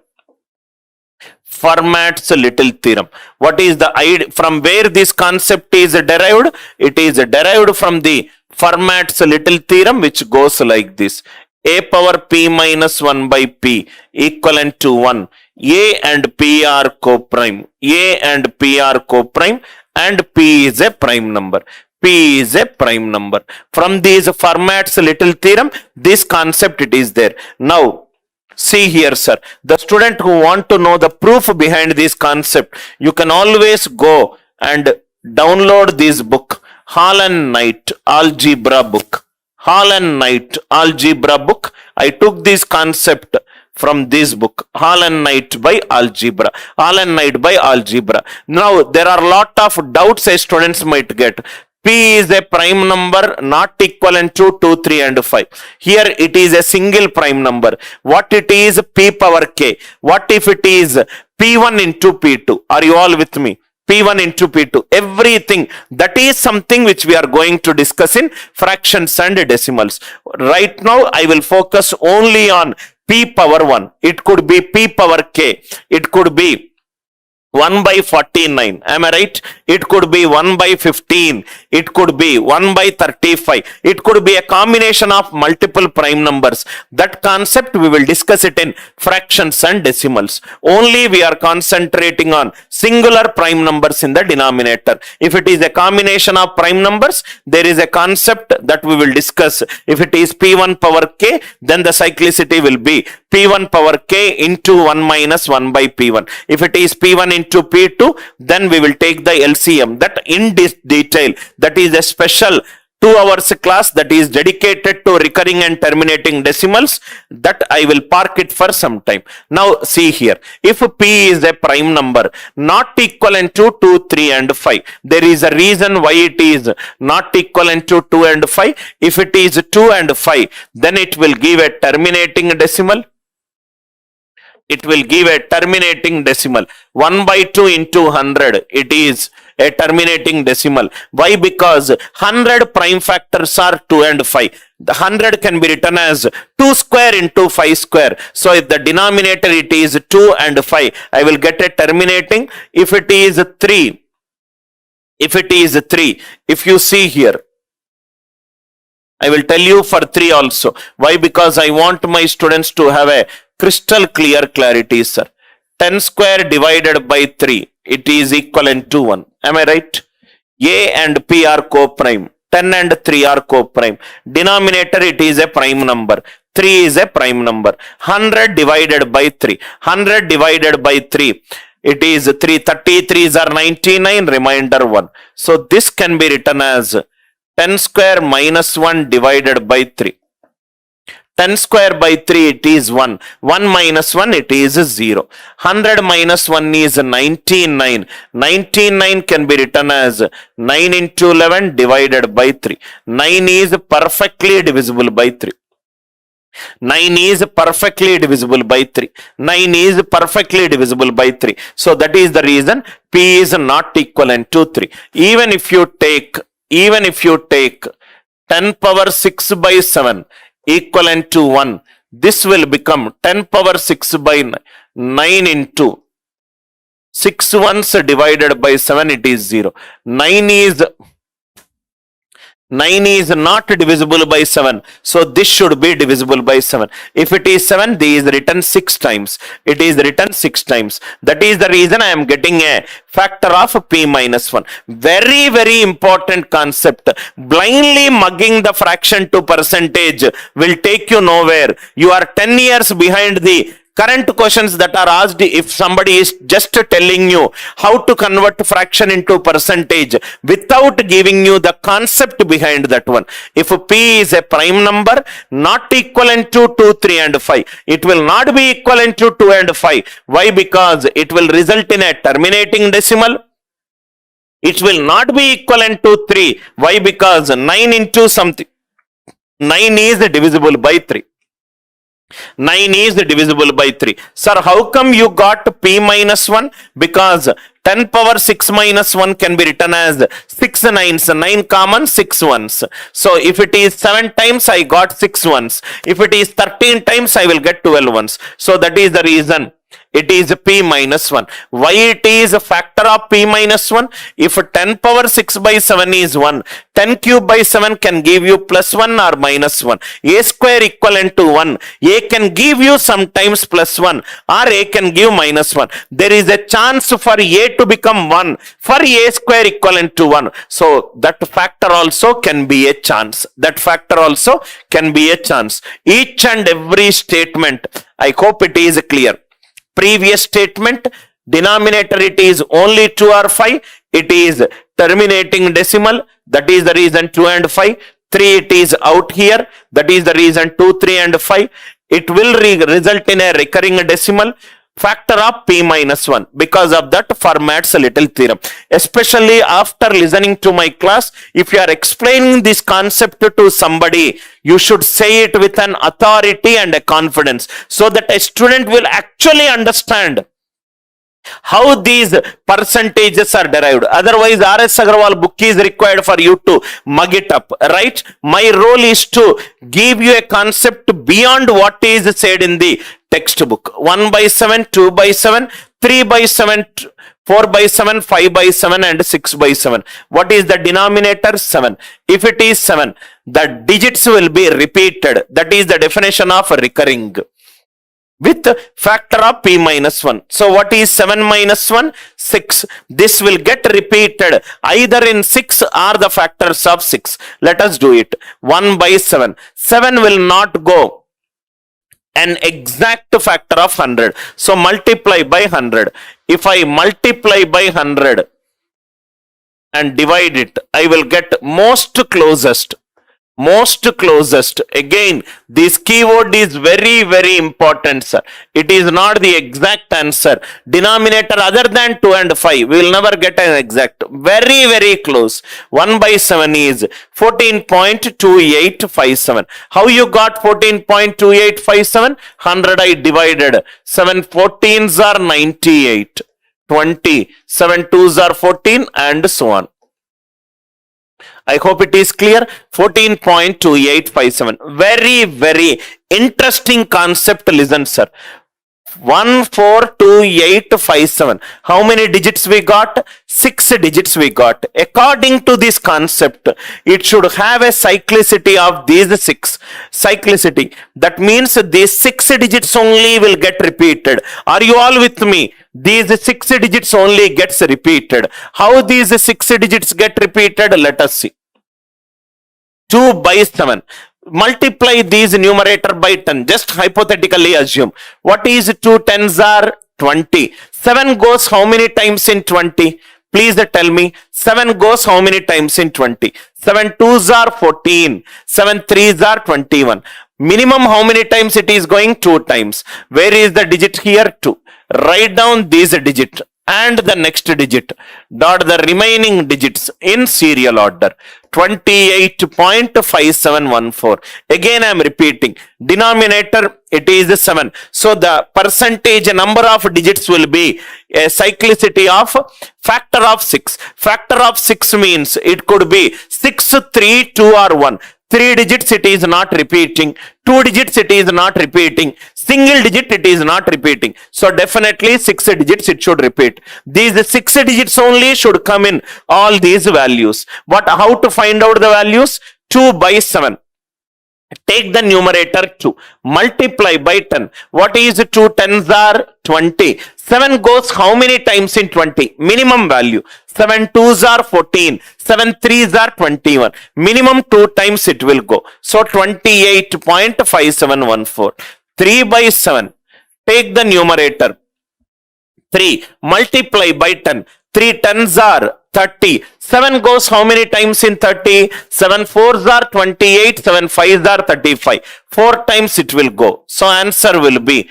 Fermat's little theorem. What is the idea? From where this concept is derived? It is derived from the Fermat's little theorem, which goes like this. A power P minus 1 by P equivalent to 1. A and P are co-prime. A and P are co-prime, and P is a prime number. P is a prime number. From these Fermat's little theorem, this concept it is there. Now, see here, sir. The student who want to know the proof behind this concept, you can always go and download this book, Hall and Knight Algebra book. Hall and Knight Algebra book. I took this concept from this book, Hall and Knight by Algebra. Hall and Knight by Algebra. Now, there are a lot of doubts a students might get. P is a prime number not equivalent to 2, 3, and 5. Here it is a single prime number. What it is? P power k. What if it is P1 into P2? Are you all with me? P1 into P2. Everything. That is something which we are going to discuss in fractions and decimals. Right now, I will focus only on P power 1. It could be P power k. It could be 1 by 49. Am I right? It could be 1 by 15. It could be 1 by 35. It could be a combination of multiple prime numbers. That concept we will discuss it in fractions and decimals. Only we are concentrating on singular prime numbers in the denominator. If it is a combination of prime numbers, there is a concept that we will discuss. If it is P1 power k, then the cyclicity will be P1 power k into 1 minus 1 by P1. If it is P1 into P2, then we will take the LCM. That in this detail, that is a special 2 hours class that is dedicated to recurring and terminating decimals, that I will park it for some time. Now see here, if P is a prime number not equivalent to 2, 3, and 5, there is a reason why it is not equivalent to 2 and 5. If it is 2 and 5, then it will give a terminating decimal. It will give a terminating decimal. 1 by 2 into 100, it is a terminating decimal. Why? Because 100 prime factors are 2 and 5. The 100 can be written as 2 square into 5 square. So if the denominator it is 2 and 5, I will get a terminating. If it is 3, if you see here, I will tell you for 3 also. Why? Because I want my students to have a crystal clear clarity, sir. 10 square divided by 3, it is equivalent to 1. Am I right? A and P are co-prime. 10 and 3 are co-prime. Denominator, it is a prime number. 3 is a prime number. 100 divided by 3. 100 divided by 3. It is 3. 33s are 99, remainder 1. So this can be written as 10 square minus 1 divided by 3. 10 square by 3, it is 1. 1 minus 1, it is 0. 100 minus 1 is 99. 99 can be written as 9 into 11 divided by 3. 9 is perfectly divisible by 3. 9 is perfectly divisible by 3. 9 is perfectly divisible by 3. So that is the reason P is not equivalent to 3. Even if you take 10 power 6 by 7 equivalent to 1, this will become 10 power 6 by 9 into 6 ones divided by 7, it is 0. 9 is not divisible by 7. So this should be divisible by 7. If it is 7, this is written 6 times. It is written 6 times. That is the reason I am getting a factor of P minus 1. Very, very important concept. Blindly mugging the fraction to percentage will take you nowhere. You are 10 years behind the current questions that are asked if somebody is just telling you how to convert fraction into percentage without giving you the concept behind that one. If P is a prime number not equivalent to 2, 3 and 5, it will not be equivalent to 2 and 5. Why? Because it will result in a terminating decimal. It will not be equivalent to 3. Why? Because 9 into something. 9 is divisible by 3. 9 is divisible by 3. Sir, how come you got P minus 1? Because 10 power 6 minus 1 can be written as 6 nines, 9 common, 6 ones. So if it is 7 times, I got 6 ones. If it is 13 times, I will get 12 ones. So that is the reason it is P minus 1. Why it is a factor of P minus 1? If 10 power 6 by 7 is 1, 10 cube by 7 can give you plus 1 or minus 1. A square equivalent to 1. A can give you sometimes plus 1 or A can give minus 1. There is a chance for A to become 1 for A square equivalent to 1. So that factor also can be a chance. That factor also can be a chance. Each and every statement, I hope it is clear. Previous statement, denominator it is only 2 or 5. It is terminating decimal. That is the reason 2 and 5. 3 it is out here. That is the reason 2, 3 and 5. It will result in a recurring decimal. Factor of P minus 1. Because of that, formats a little theorem. Especially after listening to my class, if you are explaining this concept to somebody, you should say it with an authority and a confidence so that a student will actually understand how these percentages are derived. Otherwise, R.S. Agarwal book is required for you to mug it up, right? My role is to give you a concept beyond what is said in the textbook. 1 by 7, 2 by 7, 3 by 7, 4 by 7, 5 by 7 and 6 by 7. What is the denominator? 7. If it is 7, the digits will be repeated. That is the definition of recurring with factor of P minus 1. So what is 7 minus 1? 6. This will get repeated either in 6 or the factors of 6. Let us do it. 1 by 7. 7 will not go an exact factor of 100. So multiply by 100. If I multiply by 100 and divide it, I will get most closest. Again, this keyword is very, very important, sir. It is not the exact answer. Denominator other than 2 and 5, we will never get an exact. Very, very close. 1 by 7 is 14.2857. How you got 14.2857? 100 I divided. 7 14s are 98. 20. 7 2s are 14 and so on. I hope it is clear. 14.2857. Very, very interesting concept. Listen, sir. 142857. How many digits we got? 6 digits we got. According to this concept, it should have a cyclicity of these 6. Cyclicity. That means these 6 digits only will get repeated. Are you all with me? These 6 digits only gets repeated. How these 6 digits get repeated? Let us see. 2 by 7. Multiply these numerator by 10. Just hypothetically assume. What is 2 tens are 20. 7 goes how many times in 20? Please tell me. 7 goes how many times in 20? 7 2s are 14. 7 3s are 21. Minimum how many times it is going? 2 times. Where is the digit here? 2. Write down this digit and the next digit. Dot the remaining digits in serial order. 28.5714. Again I am repeating. Denominator it is 7. So the percentage number of digits will be a cyclicity of factor of 6. Factor of 6 means it could be 6, 3, 2 or 1. 3 digits it is not repeating, 2 digits it is not repeating, single digit it is not repeating. So definitely 6 digits it should repeat. These 6 digits only should come in all these values. How to find out the values? 2 by 7. Take the numerator 2, multiply by 10. What is 2 tens are 20. 7 goes how many times in 20? Minimum value. 7 twos are 14. 7 threes are 21. Minimum 2 times it will go. So 28.5714. 3 by 7. Take the numerator 3, multiply by 10. 3 tens are 30. 7 goes how many times in 30? 7 fours are 28. 7 fives are 35. 4 times it will go. So answer will be,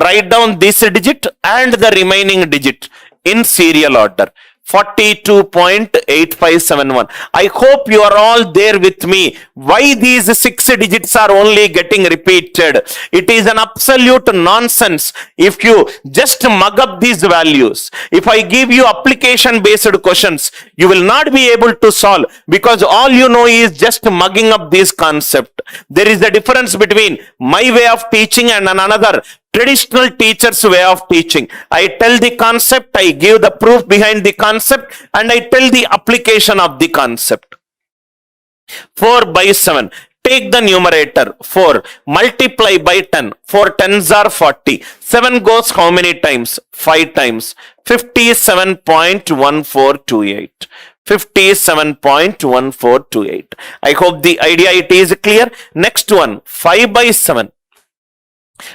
write down this digit and the remaining digit in serial order. 42.8571. I hope you are all there with me. Why these 6 digits are only getting repeated? It is an absolute nonsense if you just mug up these values. If I give you application based questions, you will not be able to solve because all you know is just mugging up this concept. There is a difference between my way of teaching and another traditional teacher's way of teaching. I tell the concept, I give the proof behind the concept, and I tell the application of the concept. 4 by 7. Take the numerator 4, multiply by 10. 4 tens are 40. 7 goes how many times? 5 times. 57.1428. 57.1428. I hope the idea it is clear. Next one, 5 by 7.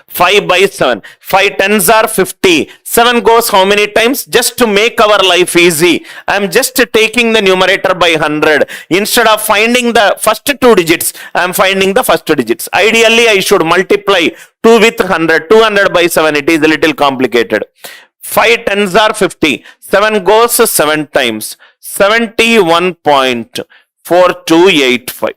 5 by 7. 5 tens are 50. 7 goes how many times? Just to make our life easy, I am just taking the numerator by 100. Instead of finding the first 2 digits, I am finding the first digits. Ideally, I should multiply 2 with 100. 200 by 7, it is a little complicated. 5 tens are 50. 7 goes 7 times. 71.4285.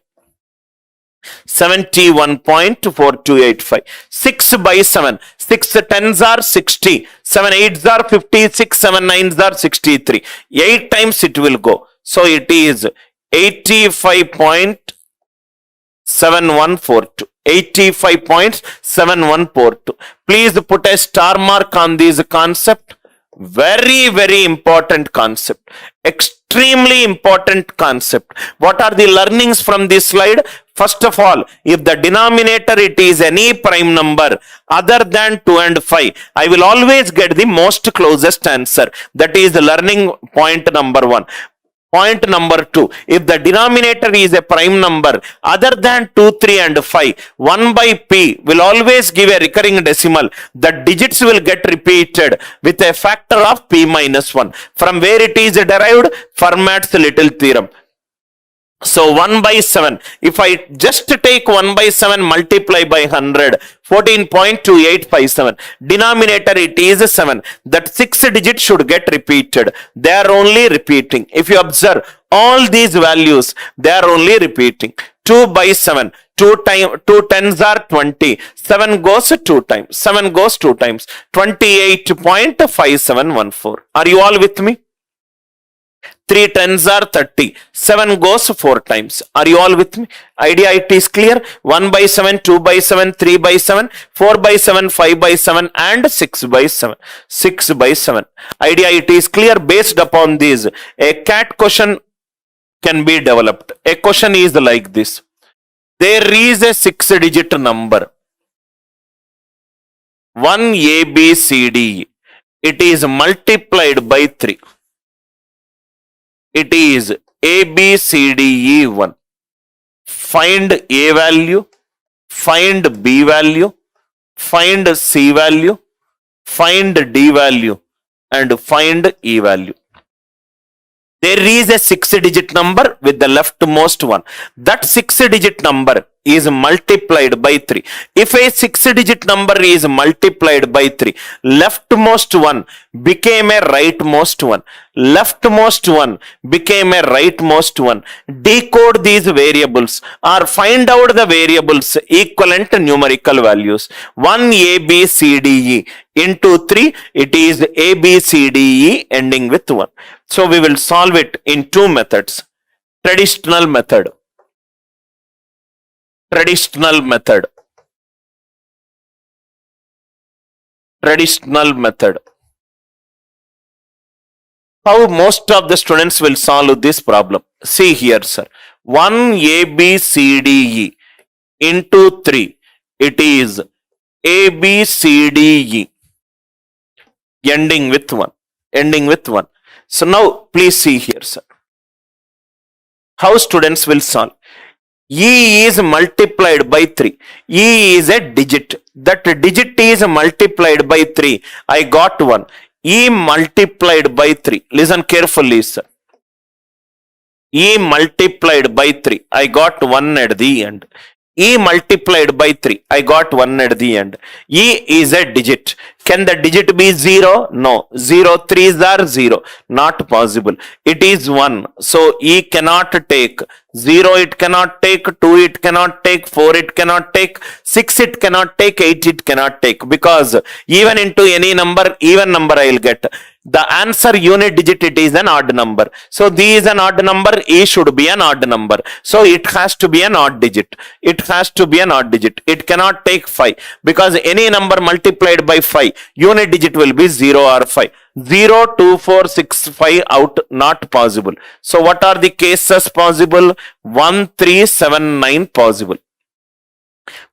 71.4285. 6 by 7. 6 tens are 60. 7 eights are 56. 7 nines are 63. 8 times it will go. So it is 85.7142. 85.7142. Please put a star mark on this concept. Very, very important concept. Extremely important concept. What are the learnings from this slide? First of all, if the denominator it is any prime number other than 2 and 5, I will always get the most closest answer. That is the learning point number 1. Point number 2, if the denominator is a prime number other than 2, 3 and 5, 1 by p will always give a recurring decimal. The digits will get repeated with a factor of p minus 1. From where it is derived? Fermat's little theorem. So 1 by 7, if I just take 1 by 7 multiply by 100, 14.2857. Denominator it is 7. That 6 digits should get repeated. They are only repeating. If you observe all these values, they are only repeating. 2 by 7. 2 tens are 20. 7 goes 2 times. 7 goes 2 times. 28.5714. Are you all with me? 3 tens are 30. 7 goes 4 times. Are you all with me? Idea it is clear. 1 by 7, 2 by 7, 3 by 7, 4 by 7, 5 by 7 and 6 by 7. 6 by 7. Idea it is clear. Based upon this, a CAT question can be developed. A question is like this. There is a 6-digit number. 1 A B C D. It is multiplied by 3. It is ABCDE1. Find A value, find B value, find C value, find D value, and find E value. There is a 6-digit number with the leftmost one. That 6-digit number is multiplied by 3. If a 6-digit number is multiplied by 3, leftmost one became a rightmost one. Leftmost one became a rightmost one. Decode these variables or find out the variables equivalent numerical values. 1 A, B, C, D, E into 3, it is A, B, C, D, E ending with 1. So we will solve it in two methods. Traditional method. Traditional method. Traditional method. How most of the students will solve this problem? See here, sir. 1 A, B, C, D, E into 3. It is A, B, C, D, E ending with 1. Ending with 1. So now please see here, sir. How students will solve? E is multiplied by 3. E is a digit. That digit is multiplied by 3. I got 1. E multiplied by 3. Listen carefully, sir. E multiplied by 3. I got 1 at the end. E multiplied by 3. I got 1 at the end. E is a digit. Can the digit be 0? No. 0 3s are 0. Not possible. It is 1. So E cannot take 0. It cannot take 2. It cannot take 4. It cannot take 6. It cannot take 8. It cannot take, because even into any number, even number I will get. The answer unit digit, it is an odd number. So D is an odd number. E should be an odd number. So it has to be an odd digit. It has to be an odd digit. It cannot take 5, because any number multiplied by 5, unit digit will be 0 or 5. 0, 2, 4, 6, 5 out, not possible. So what are the cases possible? 1, 3, 7, 9 possible.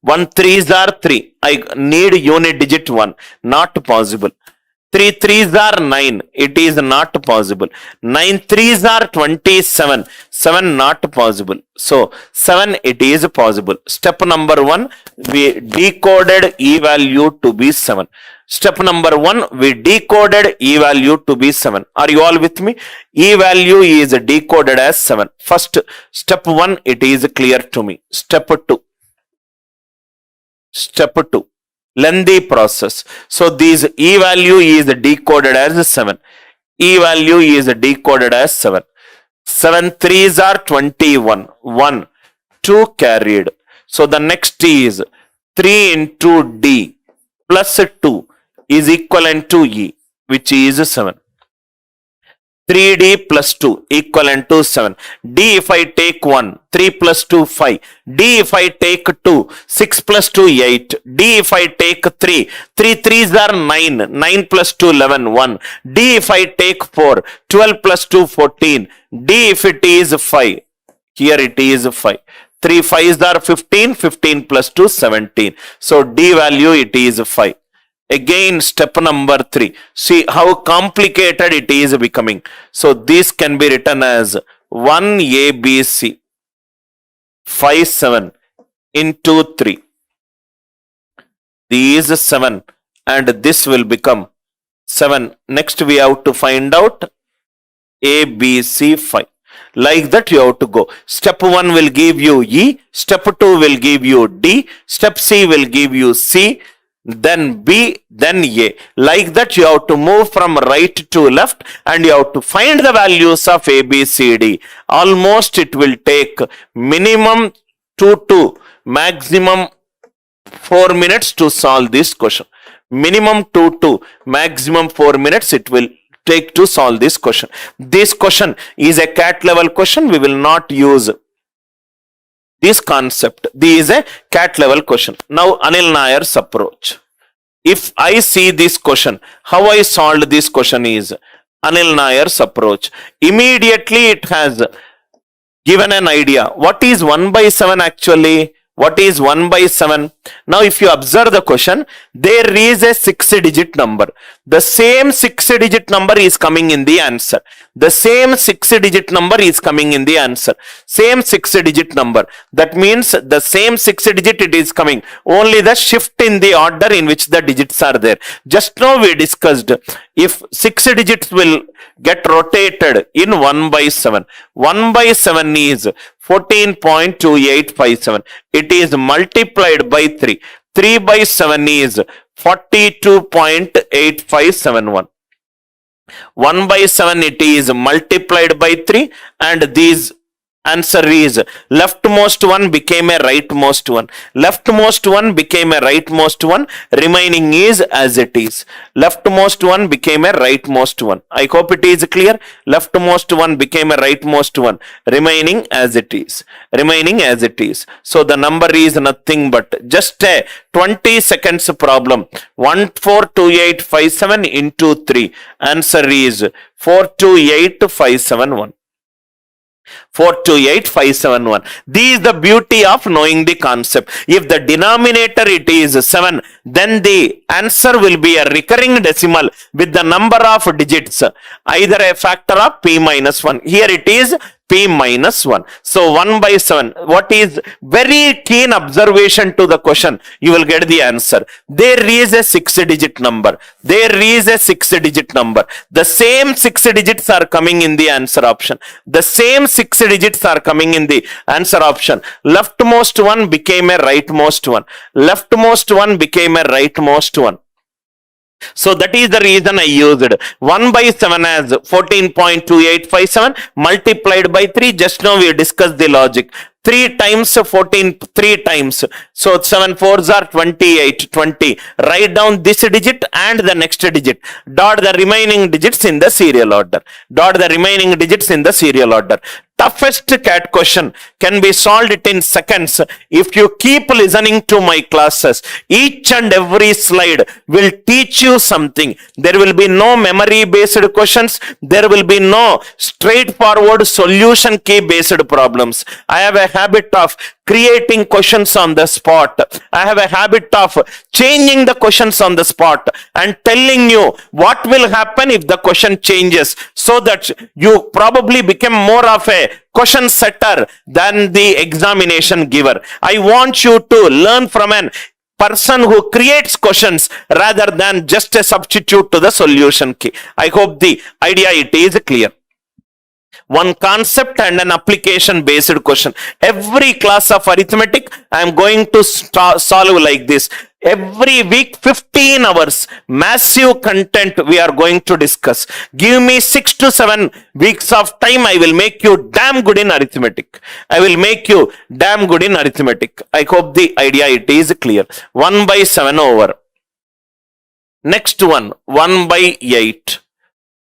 1 3s are 3. I need unit digit 1. Not possible. 3 3s are 9. It is not possible. 9 3s are 27. 7 not possible. So 7 it is possible. Step number 1, we decoded E value to be 7. Step number 1, we decoded E value to be 7. Are you all with me? E value is decoded as 7. First, step 1, it is clear to me. Step 2. Step 2. Lengthy process. So this E value is decoded as 7. E value is decoded as 7. 7 3s are 21. 1, 2 carried. So the next is 3 into D plus 2 is equivalent to E, which is 7. 3D plus 2 equivalent to 7. D if I take 1, 3 plus 2, 5. D if I take 2, 6 plus 2, 8. D if I take 3, 3 3s are 9, 9 plus 2, 11, 1. D if I take 4, 12 plus 2, 14. D if it is 5, here it is 5. 3 5s are 15, 15 plus 2, 17. So D value it is 5. Again, step number 3. See how complicated it is becoming. So this can be written as 1 ABC 5 7 into 3. This is 7 and this will become 7. Next we have to find out ABC 5. Like that you have to go. Step 1 will give you E. Step 2 will give you D. Step C will give you C. Then B, then A. Like that you have to move from right to left and you have to find the values of A, B, C, D. Almost it will take minimum 2 to maximum 4 minutes to solve this question. Minimum 2 to maximum 4 minutes it will take to solve this question. This question is a CAT level question. We will not use this concept. This is a CAT level question. Now Anil Nair's approach. If I see this question, how I solved this question is Anil Nair's approach. Immediately it has given an idea. What is 1 by 7 actually? What is 1 by 7? Now if you observe the question, there is a 6-digit number. the same 6-digit number is coming in the answer. The same 6-digit number is coming in the answer. Same 6-digit number. That means the same 6-digit it is coming. Only the shift in the order in which the digits are there. Just now we discussed if 6 digits will get rotated in 1 by 7. 1 by 7 is 14.2857. It is multiplied by 3. 3 by 7 is 42.8571. 1 by 7 it is multiplied by 3, and these answer is leftmost one became a rightmost one. Leftmost one became a rightmost one. Remaining is as it is. Leftmost one became a rightmost one. I hope it is clear. Leftmost one became a rightmost one. Remaining as it is. Remaining as it is. So the number is nothing but just a 20 seconds problem. 142857 into 3. Answer is 428571. 428571. This is the beauty of knowing the concept. If the denominator it is 7, then the answer will be a recurring decimal with the number of digits, either a factor of p minus 1. Here it is p minus 1. So 1 by 7. What is very keen observation to the question? You will get the answer. There is a 6-digit number. There is a 6-digit number. The same 6 digits are coming in the answer option. The same 6 digits are coming in the answer option. Leftmost one became a rightmost one. Leftmost one became a rightmost one. So that is the reason I used 1 by 7 as 14.2857 multiplied by 3. Just now we discussed the logic. 3 times 14, 3 times. So 7 4s are 28, 20. Write down this digit and the next digit. Dot the remaining digits in the serial order. Dot the remaining digits in the serial order. Toughest CAT question can be solved it in seconds if you keep listening to my classes. Each and every slide will teach you something. There will be no memory based questions. There will be no straightforward solution key based problems. I have a habit of creating questions on the spot. I have a habit of changing the questions on the spot and telling you what will happen if the question changes, so that you probably become more of a question setter than the examination giver. I want you to learn from an person who creates questions rather than just a substitute to the solution key. I hope the idea it is clear. One concept and an application based question. Every class of arithmetic I am going to solve like this. Every week 15 hours massive content we are going to discuss. Give me 6 to 7 weeks of time. I will make you damn good in arithmetic. I will make you damn good in arithmetic. I hope the idea it is clear. 1 by 7 over. Next one 1 by 8.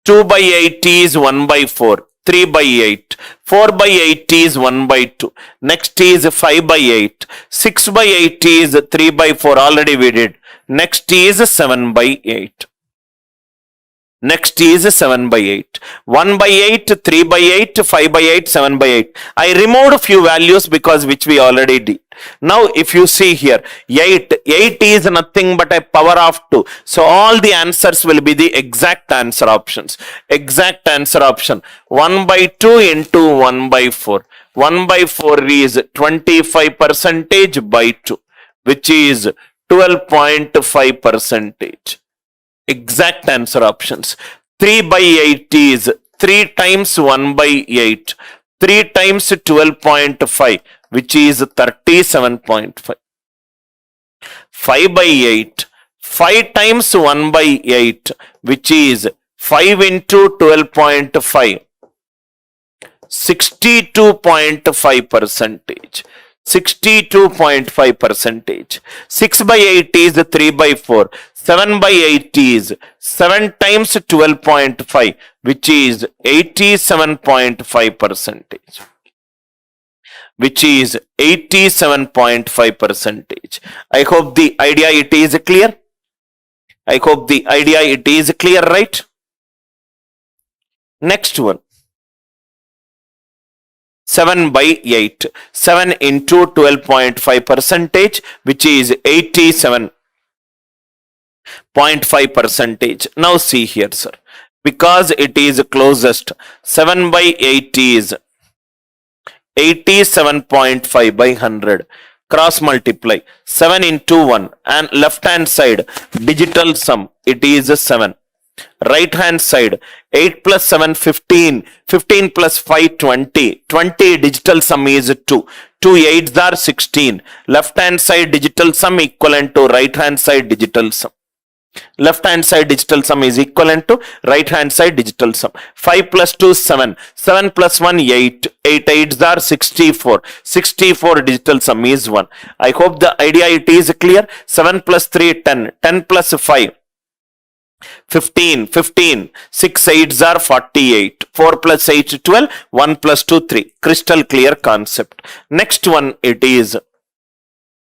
2 by 8 is 1 by 4. 3 by 8. 4 by 8 is 1 by 2. Next is 5 by 8. 6 by 8 is 3 by 4. Already we did. Next is 7 by 8. Next is 7 by 8. 1 by 8, 3 by 8, 5 by 8, 7 by 8. I removed a few values because which we already did. Now if you see here, 8 is nothing but a power of 2. So all the answers will be the exact answer options. Exact answer option. 1 by 2 into 1 by 4. 1 by 4 is 25% by 2, which is 12.5%. Exact answer options. 3 by 8 is 3 times 1 by 8. 3 times 12.5, which is 37.5. 5 by 8. 5 times 1 by 8, which is 5 into 12.5. 62.5%. 62.5%. 6 by 8 is 3 by 4. 7 by 8 is 7 times 12.5, which is 87.5%. Which is 87.5%. I hope the idea it is clear. I hope the idea it is clear, right? Next one. 7 by 8. 7 into 12.5%, which is 87. 0.5 percentage. Now see here, sir. Because it is closest, 7 by 8 is 87.5 by 100. Cross multiply 7 into 1 and left hand side digital sum, it is 7. Right hand side 8 plus 7 15, 15 plus 5 20, 20 digital sum is 2. 2 8s are 16. Left hand side digital sum equivalent to right hand side digital sum. Left hand side digital sum is equivalent to right hand side digital sum. 5 plus 2 7, 7 plus 1 8, 8 8s are 64. 64 digital sum is 1. I hope the idea it is clear. 7 plus 3 10, 10 plus 5 15, 15, 6 8s are 48, 4 plus 8 12, 1 plus 2 3. Crystal clear concept. Next one, it is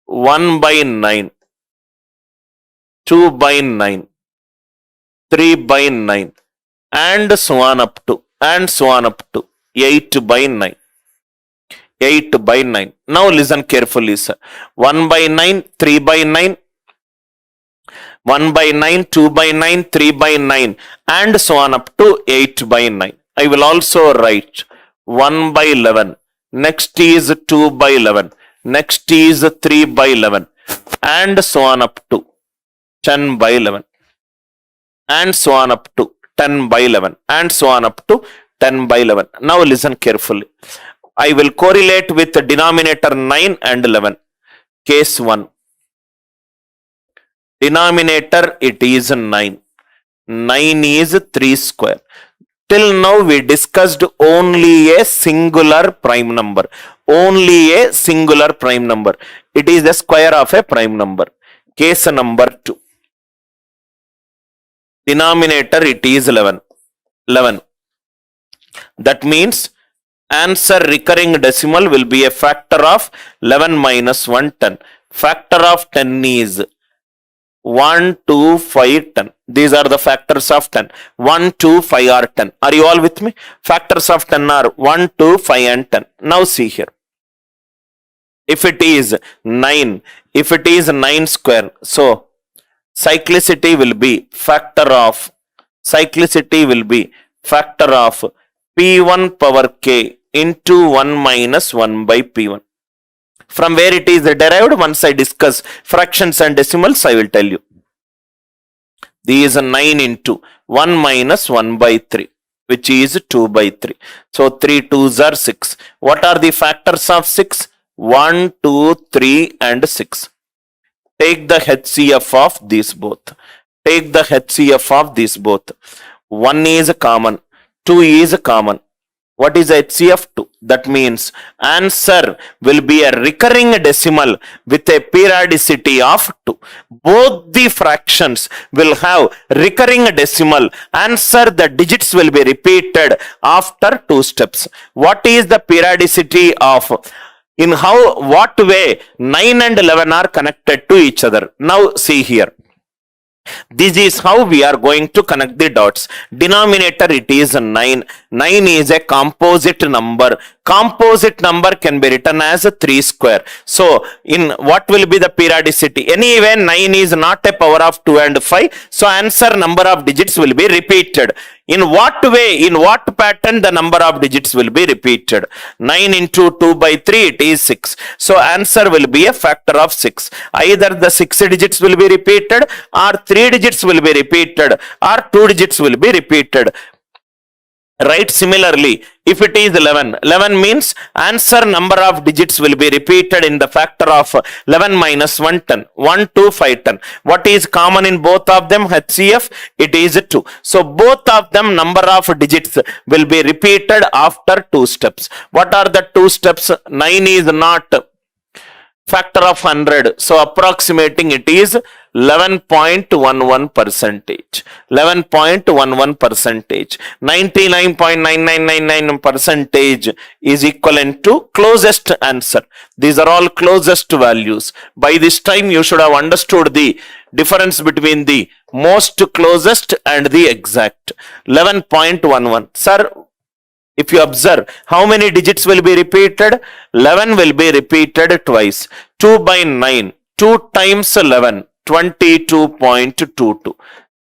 1 by 9, 2 by 9, 3 by 9, and so on up to, 8 by 9. 8 by 9. Now listen carefully, sir. 1 by 9, 3 by 9, 1 by 9, 2 by 9, 3 by 9, and so on up to 8 by 9. I will also write 1 by 11. Next is 2 by 11. Next is 3 by 11. And so on up to 10 by 11. And so on up to 10 by 11. And so on up to 10 by 11. Now listen carefully. I will correlate with the denominator 9 and 11. Case 1. Denominator, it is 9. 9 is 3 square. Till now we discussed only a singular prime number. Only a singular prime number. It is the square of a prime number. Case number 2. Denominator, it is 11. 11. That means answer recurring decimal will be a factor of 11 minus 1, 10. Factor of 10 is 1, 2, 5, 10. These are the factors of 10. 1, 2, 5 are 10. Are you all with me? Factors of 10 are 1, 2, 5 and 10. Now see here. If it is 9, if it is 9 square, so cyclicity will be factor of P1 power k into 1 minus 1 by P1. From where it is derived, once I discuss fractions and decimals, I will tell you. These are 9 into 1 minus 1 by 3, which is 2 by 3. So 3 2s are 6. What are the factors of 6? 1, 2, 3 and 6. Take the HCF of these both. Take the HCF of these both. 1 is common, 2 is common. What is HCF 2? That means answer will be a recurring decimal with a periodicity of 2. Both the fractions will have recurring decimal. Answer, the digits will be repeated after 2 steps. What is the periodicity of? In what way 9 and 11 are connected to each other? Now see here. This is how we are going to connect the dots. Denominator, it is 9. 9 is a composite number. Composite number can be written as 3 square. So, in what will be the periodicity? Anyway, 9 is not a power of 2 and 5. So, answer number of digits will be repeated. In what way, in what pattern the number of digits will be repeated? 9 into 2 by 3, it is 6. So, answer will be a factor of 6. Either the 6 digits will be repeated, or 3 digits will be repeated, or 2 digits will be repeated. Right, similarly, if it is 11, 11 means answer number of digits will be repeated in the factor of 11 minus 1, 10. 1, 2, 5, 10. What is common in both of them? HCF, it is 2. So, both of them number of digits will be repeated after 2 steps. What are the 2 steps? 9 is not factor of 100. So, approximating it is 11.11 percentage. 11.11 percentage. 99.9999 percentage is equivalent to closest answer. These are all closest values. By this time, you should have understood the difference between the most closest and the exact. 11.11. Sir, if you observe, how many digits will be repeated? 11 will be repeated twice. 2 by 9. 2 times 11. 22.22.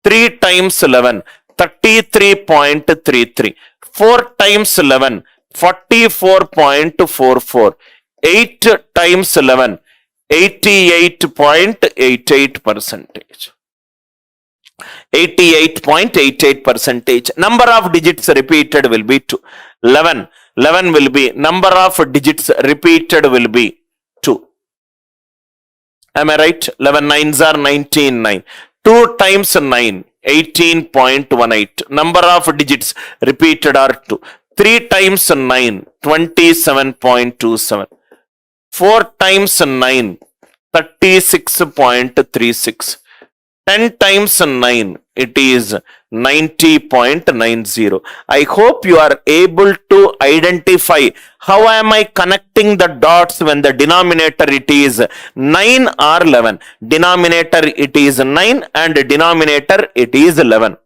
3 times 11, 33.33. 4 times 11, 44.44. 8 times 11, 88.88 percentage. 88.88 percentage. Number of digits repeated will be 2. 11. 11 will be, number of digits repeated will be 2. Am I right? 11 nines are 19, 9. 2 times 9, 18.18. Number of digits repeated are 2. 3 times 9, 27.27. 4 times 9, 36.36. 10 times 9, it is 90.90. I hope you are able to identify how am I connecting the dots when the denominator it is 9 or 11. Denominator it is 9 and denominator it is 11.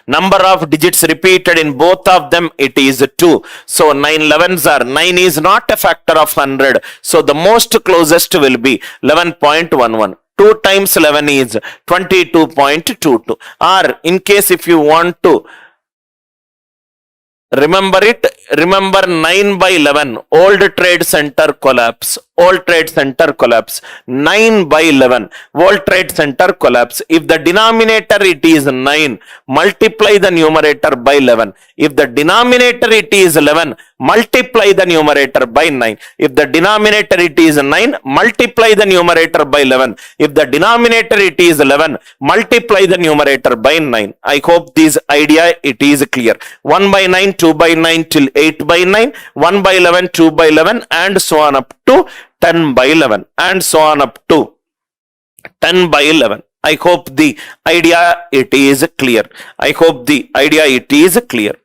Number of digits repeated in both of them, it is 2. So 9 11s are, 9 is not a factor of 100. So the most closest will be 11.11. 2 times 11 is 22.22. Or in case if you want to remember it, remember 9 by 11, Old Trade Center collapse, Old Trade Center collapse. 9 by 11, World Trade Center collapse. If the denominator it is 9, multiply the numerator by 11. If the denominator it is 11, multiply the numerator by 9. If the denominator it is 9, multiply the numerator by 11. If the denominator it is 11, multiply the numerator by 9. I hope this idea it is clear. 1 by 9, 2 by 9 till 8 by 9, 1 by 11, 2 by 11 and so on up to 10 by 11 and so on up to 10 by 11. I hope the idea it is clear. I hope the idea it is clear.